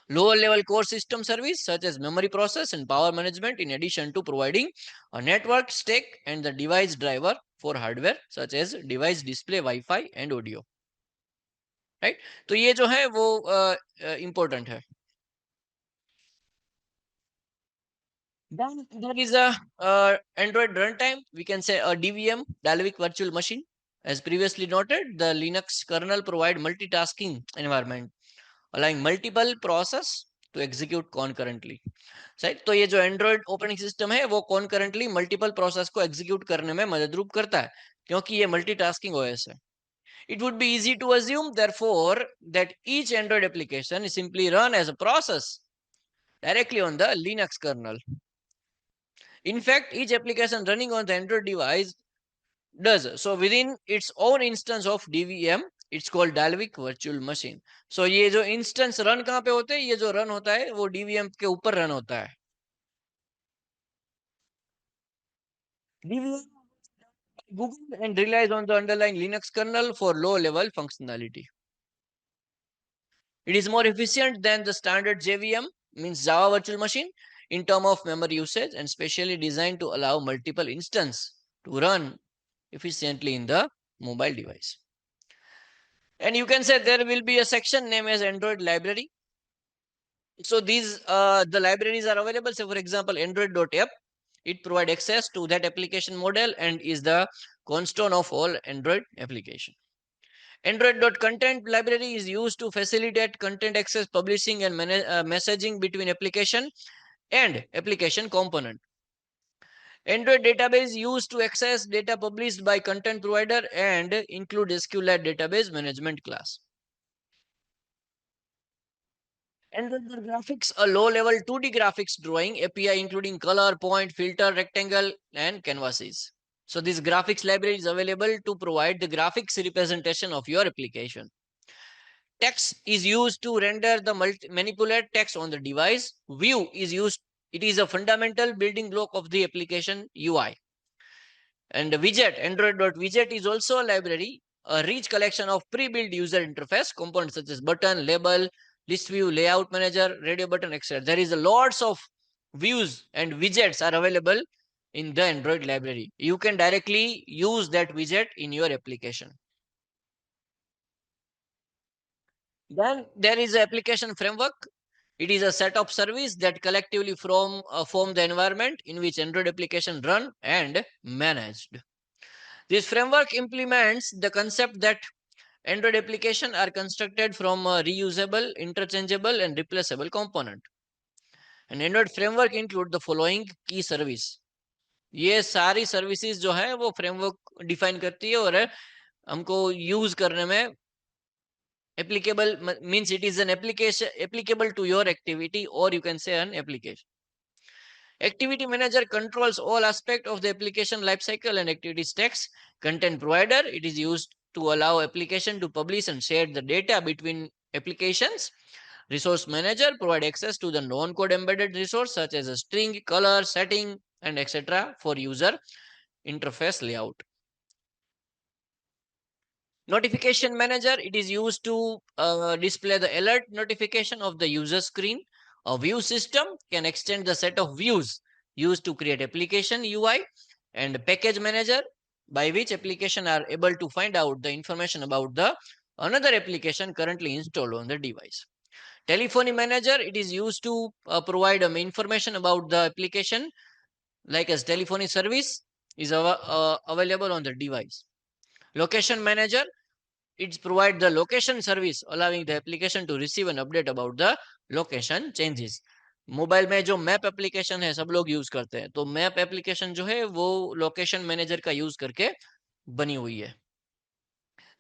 S1: lower level core system service such as memory process and power management, in addition to providing a network stack and the device driver for hardware such as device display, Wi-Fi and audio. Right? तो ये जो है वो important है. Then there is a Android runtime. We can say a DVM, Dalvik Virtual Machine. As previously noted, the Linux kernel provide multitasking environment, allowing multiple process to execute concurrently. Right? तो ये जो Android operating system है वो concurrently multiple process को execute करने में मदद करता है, क्योंकि ये मल्टीटास्किंग ओएस है। It would be easy to assume, therefore, that each Android application is simply run as a process directly on the Linux kernel. In fact, each application running on the Android device does so within its own instance of DVM. It's called Dalvik Virtual Machine. So ये जो instance run कहाँ पे होते हैं, ये जो run होता है वो DVM के ऊपर रन होता है। DVM Google and relies on the underlying Linux kernel for low-level functionality. It is more efficient than the standard JVM, means Java Virtual Machine, in terms of memory usage, and specially designed to allow multiple instances to run efficiently in the mobile device. And you can say there will be a section named as Android library. So these the libraries are available. So for example, Android.app, it provides access to that application model and is the cornerstone of all Android application. Android.content library is used to facilitate content access, publishing, and messaging between application and application component. Android database used to access data published by content provider and include SQLite database management class. Android graphics, a low-level 2D graphics drawing API including color, point, filter, rectangle, and canvases. So this graphics library is available to provide the graphics representation of your application. Text is used to render the manipulate text on the device. View is used, it is a fundamental building block of the application UI. And the widget, Android.widget is also a library, a rich collection of pre-built user interface components such as button, label, list view, layout manager, radio button, etc. There is a lots of views and widgets are available in the Android library. You can directly use that widget in your application. Then there is an application framework. It is a set of services that collectively form the environment in which Android application run and managed. This framework implements the concept that Android applications are constructed from a reusable, interchangeable, and replaceable component. And Android framework include the following key service. ये सारी services जो है वो framework define करती है और हमको use करने में applicable means it is an application applicable to your activity, or you can say an application. Activity manager controls all aspects of the application lifecycle and activity stacks. Content provider, it is used to allow application to publish and share the data between applications. Resource manager provide access to the non-code embedded resource such as a string, color, setting, and etc. for user interface layout. Notification manager, it is used to display the alert notification of the user screen. A view system can extend the set of views used to create application UI. And package manager, by which application are able to find out the information about the another application currently installed on the device. Telephony manager, it is used to provide information about the application like as telephony service is available on the device. Location manager, it provide the location service allowing the application to receive an update about the location changes. Mobile में जो map application है सब लोग use करते हैं, तो map application जो है वो लोकेशन मैनेजर का यूज करके बनी हुई है.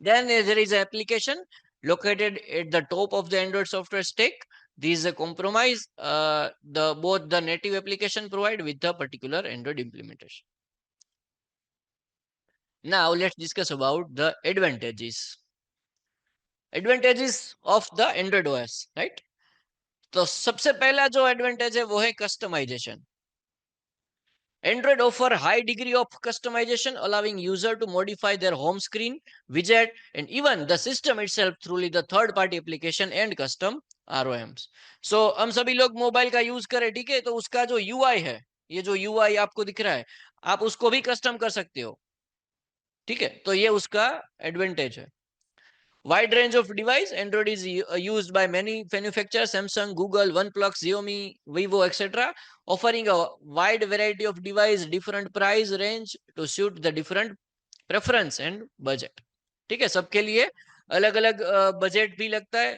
S1: Then there is an application located at the top of the Android software stack. This is a compromise the both the native application provide with the particular Android implementation. Now let's discuss about the advantages. Advantages of the Android OS, right? तो सबसे पहला जो advantage है वो है customization. Android offer high degree of customization, allowing user to modify their home screen, widget, and even the system itself through the third-party application and custom ROMs. So हम सभी लोग मोबाइल का यूज करें, ठीक है, तो उसका जो UI है, ये जो UI आपको दिख रहा है, आप उसको भी कस्टम कर सकते हो, ठीक है, तो ये उसका एडवांटेज है. Wide range of device. Android is used by many manufacturers: Samsung, Google, OnePlus, Xiaomi, Vivo, etc. Offering a wide variety of device, different price range to suit the different preference and budget. ठीक है, सबके लिए अलग अलग budget भी लगता है.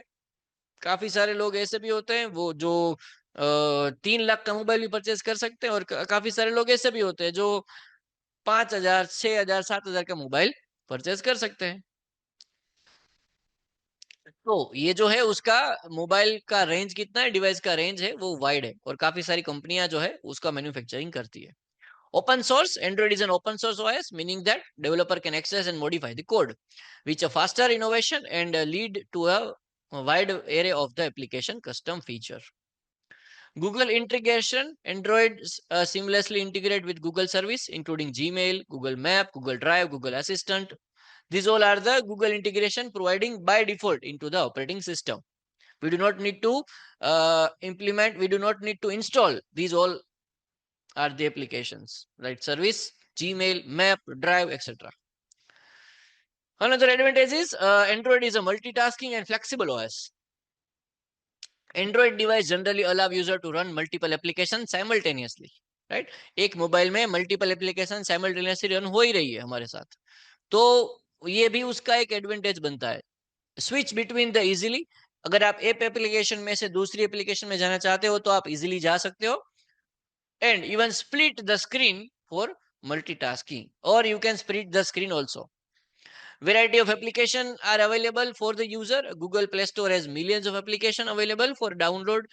S1: काफी सारे लोग ऐसे भी होते हैं वो जो 3 लाख का मोबाइल भी परचेज कर सकते हैं, और काफी सारे लोग ऐसे भी होते हैं जो 5,000, 6,000, 7,000 का मोबाइल परचेज कर सकते हैं. तो ये जो है उसका मोबाइल का रेंज कितना है, डिवाइस का रेंज है वो वाइड है, और काफी सारी कंपनियां जो है उसका मैन्युफैक्चरिंग करती है. Open source. Android is an open source OS, meaning that developer can access and modify the code, which a faster innovation and lead to a wide array of the application custom feature. Google integration. Android seamlessly integrate with Google service, including Gmail, Google Map, Google Drive, Google Assistant. These all are the Google integration providing by default into the operating system. We do not need to implement, we do not need to install. These all are the applications, right? Service, Gmail, Map, Drive, etc. Another advantage is Android is a multitasking and flexible OS. Android device generally allow user to run multiple applications simultaneously, right? एक mobile में multiple application simultaneously run हो ही रही है हमारे साथ, तो ये भी उसका एक एडवांटेज बनता है. Switch between the easily. अगर आप एक एप्लीकेशन में से दूसरी एप्लीकेशन में जाना चाहते हो तो आप इजीली जा सकते हो. And even split the screen for multitasking, और you can split the screen also. Variety of application are available for the user. Google Play Store has millions of application available for download,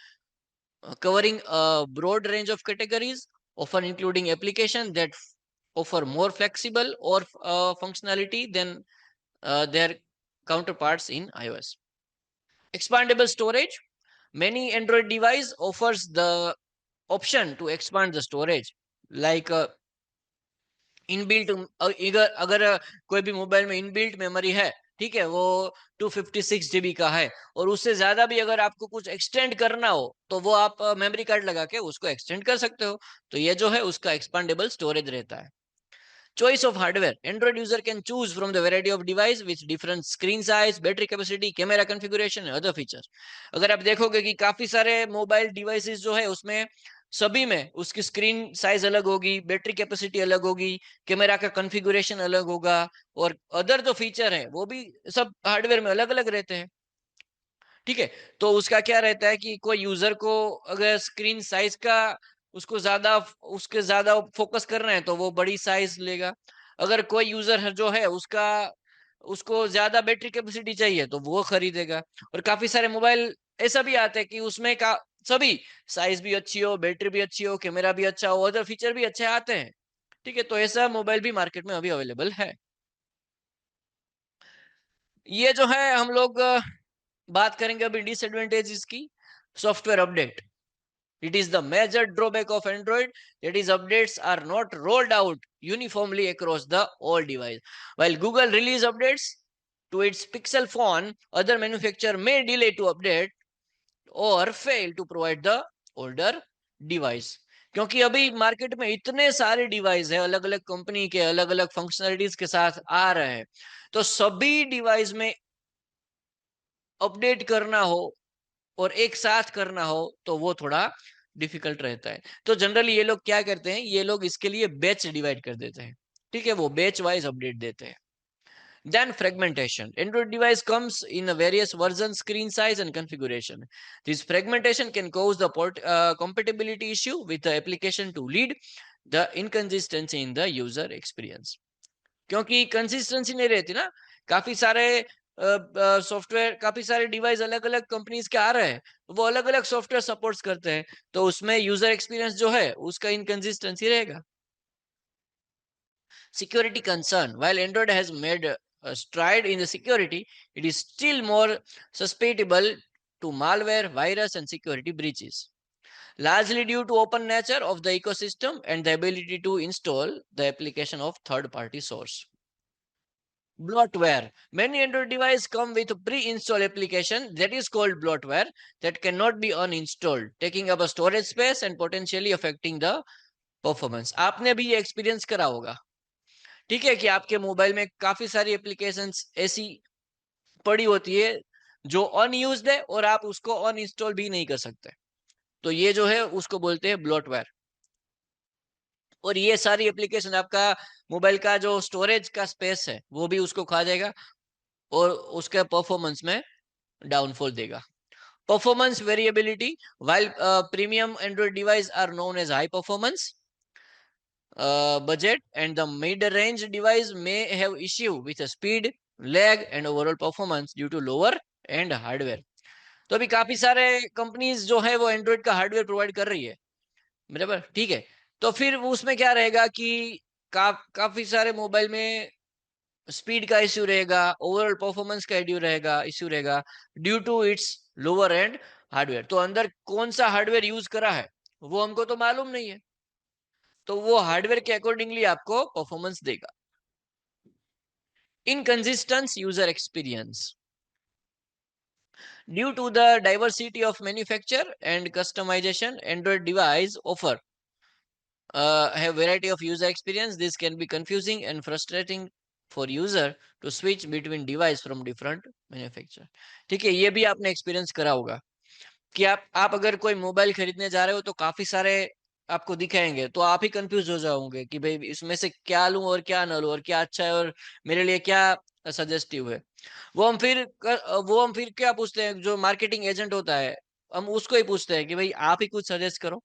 S1: covering a broad range of categories, often including application that offer more flexible or functionality than their counterparts in iOS. Expandable storage. Many Android device offers the option to expand the storage, like inbuilt. अगर कोई भी mobile में inbuilt memory है, ठीक है, वो 256 GB का है, और उससे ज्यादा भी अगर आपको कुछ एक्सटेंड करना हो तो वो आप मेमोरी कार्ड लगा के उसको एक्सटेंड कर सकते हो. तो ये जो है उसका एक्सपांडेबल स्टोरेज रहता है. Choice of hardware. Android user can choose from the variety of device with different screen size, battery capacity, camera configuration and other features. अगर आप देखोगे कि काफी सारे मोबाइल डिवाइसेस जो है उसमें सभी में उसकी स्क्रीन साइज अलग होगी, बैटरी कैपेसिटी अलग होगी, कैमरा का कॉन्फ़िगरेशन अलग होगा, और अदर जो फीचर है वो भी सब हार्डवेयर में अलग अलग रहते हैं. ठीक है, तो उसका क्या रहता है कि कोई यूजर को अगर स्क्रीन साइज का उसके ज्यादा फोकस करना है तो वो बड़ी साइज लेगा. अगर कोई यूजर है जो है उसको ज्यादा बैटरी कैपेसिटी चाहिए तो वो खरीदेगा. और काफी सारे मोबाइल ऐसा भी आते हैं कि उसमें का सभी साइज भी अच्छी हो, बैटरी भी अच्छी हो, कैमरा भी अच्छा हो, अदर फीचर भी अच्छे आते हैं। ठीक है, तो ऐसा मोबाइल भी मार्केट में अभी अवेलेबल है। ये जो है हम लोग बात करेंगे अभी डिसएडवांटेजेस की। Software update, it is the major drawback of Android, that is updates are not rolled out uniformly across the all device. While Google release updates to its Pixel phone, other manufacturer may delay to update or fail to provide the older device. क्योंकि अभी market में इतने सारे device है, अलग अलग company के अलग अलग फंक्शनलिटीज के साथ आ रहे हैं, तो सभी डिवाइस में अपडेट करना हो और एक साथ करना हो तो वो थोड़ा डिफिकल्ट रहता है। तो जनरली ये लोग क्या करते हैं, ये लोग इसके लिए बैच डिवाइड कर देते हैं। ठीक है, वो बैच वाइज अपडेट देते हैं। Then fragmentation. Android device comes in a various versions, screen size, and configuration. This fragmentation can cause the compatibility issue with the application to lead the inconsistency in the user experience. क्योंकि consistency नहीं रहती ना, काफी सारे software, काफी सारे device अलग अलग कंपनीज के आ रहे हैं, वो अलग अलग सॉफ्टवेयर सपोर्ट्स करते हैं, तो उसमें यूजर एक्सपीरियंस जो है उसका इनकंसिस्टेंसी रहेगा। Security concern. While Android has made a stride in the security, it is still more susceptible to malware, virus, and security breaches, largely due to open nature of the ecosystem and the ability to install the application of third-party source. Bloatware. Many Android devices come with a pre-installed application that is called bloatware that cannot be uninstalled, taking up a storage space and potentially affecting the performance. आपने भी ये experience करा होगा, ठीक है, कि आपके mobile में काफी सारी एप्लीकेशंस ऐसी पड़ी होती है जो अनयूज्ड है और आप उसको अनइंस्टॉल भी नहीं कर सकते, तो ये जो है उसको बोलते हैं ब्लॉटवेयर। और ये सारी एप्लीकेशन आपका मोबाइल का जो स्टोरेज का स्पेस है वो भी उसको खा जाएगा और उसके परफॉर्मेंस में डाउनफॉल देगा। Performance variability. While premium Android devices are known as high performance budget, and the mid-range device may have issue with the speed, lag, and overall performance due to lower end hardware. तो अभी काफी सारे companies जो है वो Android का hardware provide कर रही है, बराबर, ठीक है। तो फिर उसमें क्या रहेगा कि काफी सारे मोबाइल में स्पीड का इश्यू रहेगा, ओवरऑल परफॉर्मेंस का इश्यू रहेगा due to its lower end hardware. तो अंदर कौन सा हार्डवेयर यूज करा है वो हमको तो मालूम नहीं है, तो वो हार्डवेयर के अकॉर्डिंगली आपको परफॉर्मेंस देगा। Inconsistent user experience. Due to the diversity of manufacture and customization, Android device offer have variety of user experience. This can be confusing and frustrating for user to switch between device from different manufacturer. ठीक है, ये भी आपने experience करा होगा कि आप अगर कोई मोबाइल खरीदने जा रहे हो तो काफी सारे आपको दिखाएंगे, तो आप ही कंफ्यूज हो जाओगे कि भाई इसमें से क्या लूं और क्या ना लूं और क्या अच्छा है और मेरे लिए क्या सजेस्टिव है। वो हम फिर क्या पूछते हैं, जो मार्केटिंग एजेंट होता है हम उसको ही पूछते हैं कि भाई आप ही कुछ सजेस्ट करो।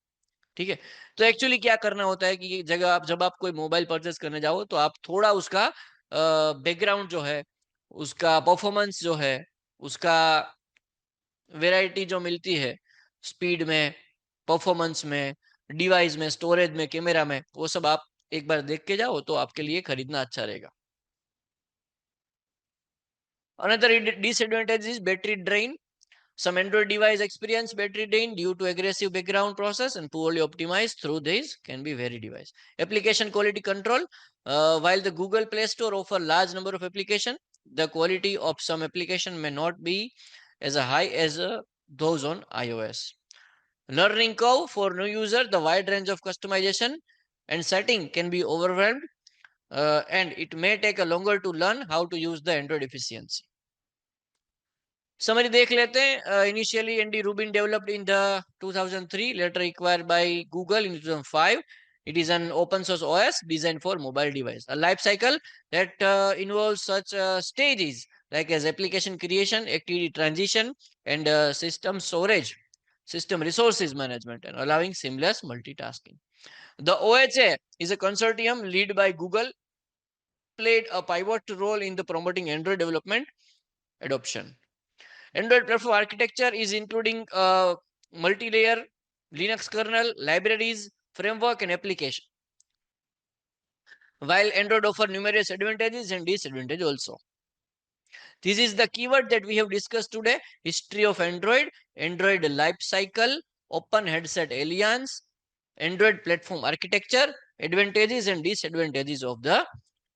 S1: ठीक है, तो एक्चुअली क्या करना होता है कि जगह आप जब आप कोई मोबाइल परचेस करने जाओ तो आप थोड़ा उसका बैकग्राउंड जो है, उसका परफॉर्मेंस जो है, उसका वैरायटी जो मिलती है स्पीड में, परफॉर्मेंस में, डिवाइस में, स्टोरेज में, कैमरा में, वो सब आप एक बार देख के जाओ तो आपके लिए खरीदना अच्छा रहेगा। Another disadvantage is battery drain. Some Android device experience battery drain due to aggressive background process and poorly optimized through these can be very device. Application quality control. While the Google Play Store offer large number of application, the quality of some application may not be as high as those on iOS. Learning curve for new user, the wide range of customization and setting can be overwhelmed, and it may take a longer to learn how to use the Android efficiency. Summary देख लेते हैं। Initially Andy Rubin developed in the 2003, later acquired by Google in 2005. It is an open source OS designed for mobile device. A life cycle that involves such stages like as application creation, activity transition, and system storage, system resources management, and allowing seamless multitasking. The OHA is a consortium led by Google, played a pivot role in the promoting Android development adoption. Android platform architecture is including multi-layer, Linux kernel, libraries, framework, and application. While Android offers numerous advantages and disadvantages also. This is the keyword that we have discussed today. History of Android, Android life cycle, Open Headset Alliance, Android platform architecture, advantages and disadvantages of the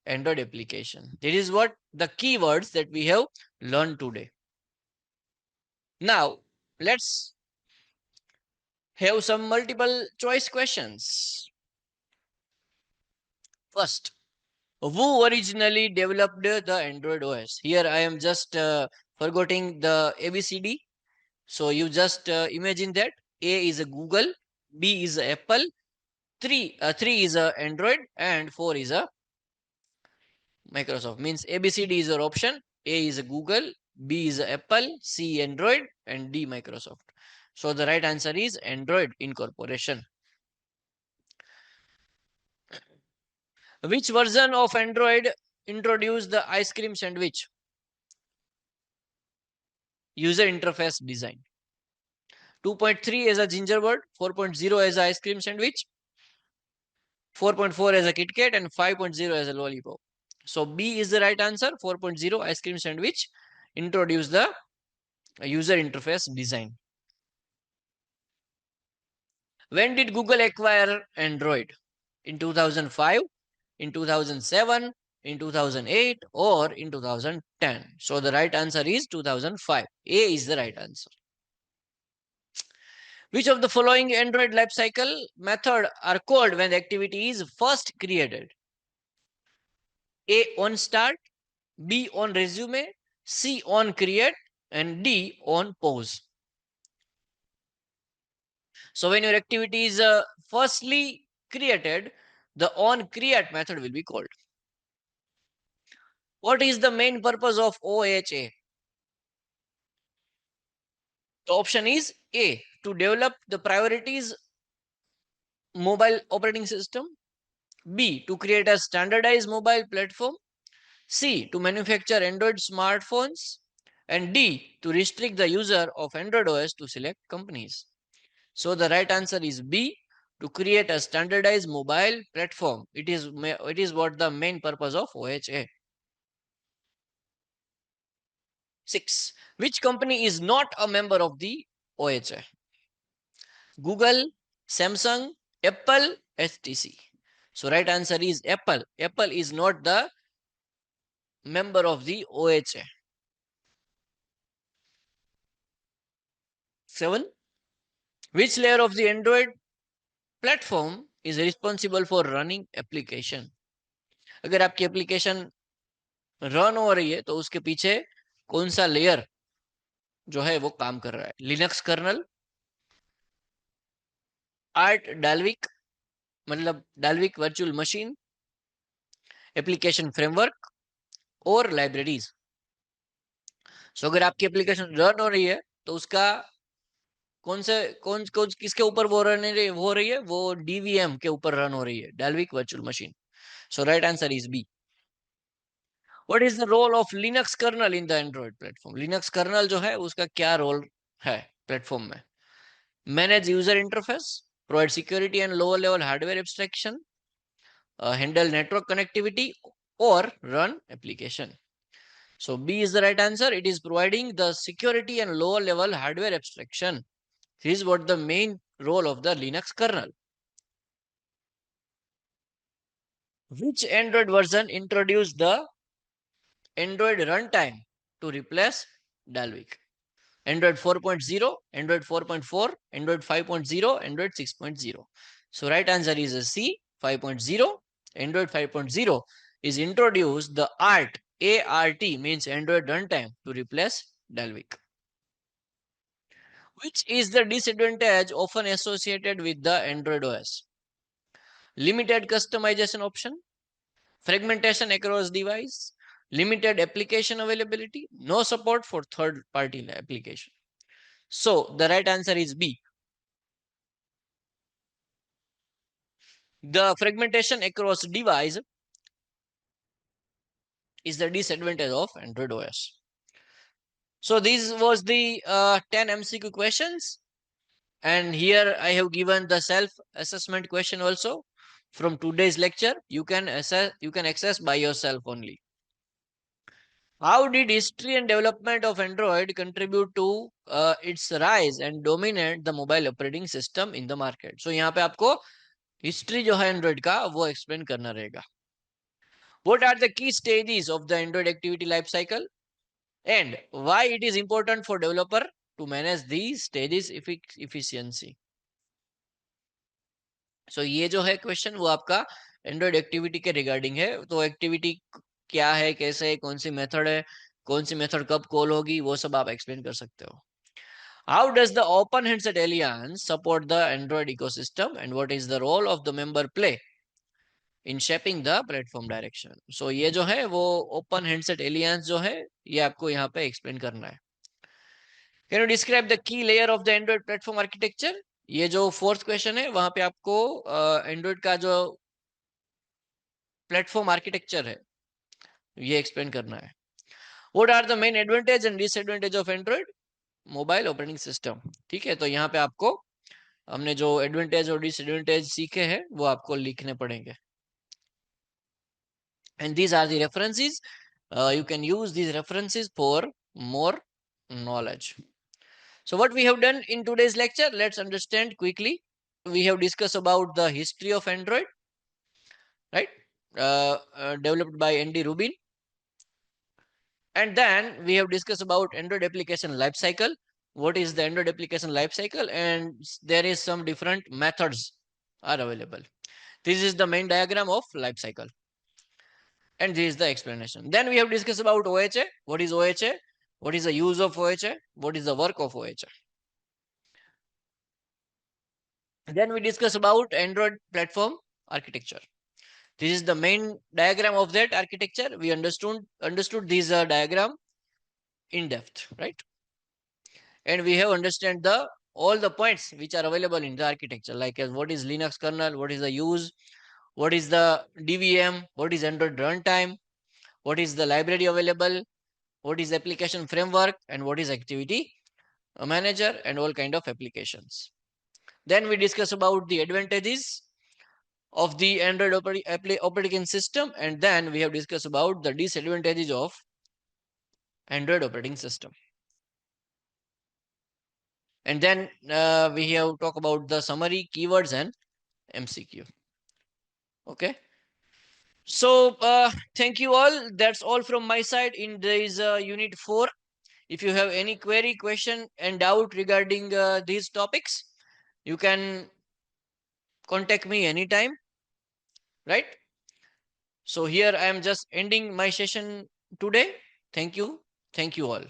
S1: Android application. This is what the keywords that we have learned today. Now, let's have some multiple choice questions. First, who originally developed the Android OS? Here I am just forgetting the ABCD. So you just imagine that A is a Google, B is a Apple, three is a Android, and four is a Microsoft. Means ABCD is your option. A is a Google, B is a Apple, C Android, and D Microsoft. So the right answer is Android Incorporation. Which version of Android introduced the ice cream sandwich? User interface design. 2.3 as a gingerbread, 4.0 as a ice cream sandwich, 4.4 as a Kit Kat, and 5.0 as a lollipop. So B is the right answer. 4.0 ice cream sandwich introduced the user interface design. When did Google acquire Android? In 2005, in 2007, in 2008, or in 2010? So the right answer is 2005. A is the right answer. Which of the following Android lifecycle method are called when the activity is first created? A on start, B on resume, C on create, and D on pause. So when your activity is firstly created, the on create method will be called. What is the main purpose of OHA? The option is A, to develop the priorities mobile operating system, B, to create a standardized mobile platform, C, to manufacture Android smartphones, and D, to restrict the user of Android OS to select companies. So the right answer is B, to create a standardized mobile platform. It is what the main purpose of OHA. 6. Which company is not a member of the OHA? Google, Samsung, Apple, HTC. So right answer is Apple. Apple is not the member of the OHA. 7. Which layer of the Android platform is responsible for running application? अगर आपकी application run हो रही है तो उसके पीछे कौन सा लेयर जो है वो काम कर रहा है? लिनक्स कर्नल, आर्ट डाल्विक मतलब Dalvik virtual machine, application framework और लाइब्रेरीज. सो अगर आपकी एप्लीकेशन रन हो रही है तो उसका कौन किसके ऊपर वो हो रही है? वो डीवीएम के ऊपर रन हो रही है, Dalvik virtual machine. So right answer is B. What is the role of Linux kernel in the Android platform? Linux kernel जो है उसका क्या रोल है प्लेटफॉर्म में? Manage user interface, provide security and lower level hardware abstraction, handle network connectivity, or run application. So B is the right answer. It is providing the security and lower level hardware abstraction. This is what the main role of the Linux kernel. Which Android version introduced the Android runtime to replace Dalvik? Android 4.0, Android 4.4, Android 5.0, Android 6.0. So right answer is a C, 5.0. Android 5.0 is introduced the ART means Android runtime to replace Dalvik. Which is the disadvantage often associated with the Android OS? Limited customization option, fragmentation across device, limited application availability, no support for third-party application. So the right answer is B. The fragmentation across device is the disadvantage of Android OS. So this was the 10 MCQ questions. And here I have given the self-assessment question also from today's lecture. You can access by yourself only. How did history and development of Android contribute to its rise and dominate the mobile operating system in the market? So यहाँ पे आपको history जो है Android का वो explain करना रहेगा. What are the key stages of the Android activity life cycle and why it is important for developer to manage these stages efficiency? So ये जो है क्वेश्चन वो आपका एंड्रॉइड एक्टिविटी के रिगार्डिंग है. तो एक्टिविटी क्या है, कैसे है, कौन सी मेथड है, कौन सी मेथड कब कॉल होगी, वो सब आप एक्सप्लेन कर सकते हो. How does the Open Handset Alliance support the Android ecosystem and what is the role of the member play in shaping the platform direction? So ये जो है वो Open Handset Alliance जो है ये आपको यहाँ पे एक्सप्लेन करना है. Can you describe the key layer of the Android platform architecture? ये जो फोर्थ क्वेश्चन है वहां पे आपको एंड्रॉइड का जो प्लेटफॉर्म आर्किटेक्चर है ये एक्सप्लेन करना है. What are the main advantage and disadvantage of Android mobile operating system. ठीक है, तो यहाँ पे आपको हमने जो एडवांटेज और डिसएडवांटेज सीखे हैं वो आपको लिखने पड़ेंगे. And these are the references. You can use these references for more knowledge. So what we have done in today's lecture, let's understand quickly. We have discussed about the history of Android, right? Developed by Andy Rubin. And then we have discussed about Android application lifecycle. What is the Android application lifecycle? And there is some different methods are available. This is the main diagram of lifecycle. And this is the explanation. Then we have discussed about OHA. What is OHA? What is the use of OHA? What is the work of OHA? Then we discuss about Android platform architecture. This is the main diagram of that architecture. We understood this diagram in depth, right? And we have understand the all the points which are available in the architecture, like as what is Linux kernel, what is the use, what is the DVM, what is Android runtime, what is the library available, what is application framework, and what is activity manager, and all kind of applications. Then we discuss about the advantages of the Android operating system, and then we have discussed about the disadvantages of Android operating system. And then we have talked about the summary, keywords, and MCQ. Okay. So thank you all. That's all from my side in this unit 4. If you have any query, question, and doubt regarding these topics, you can contact me anytime, right? So here I am just ending my session today. Thank you. Thank you all.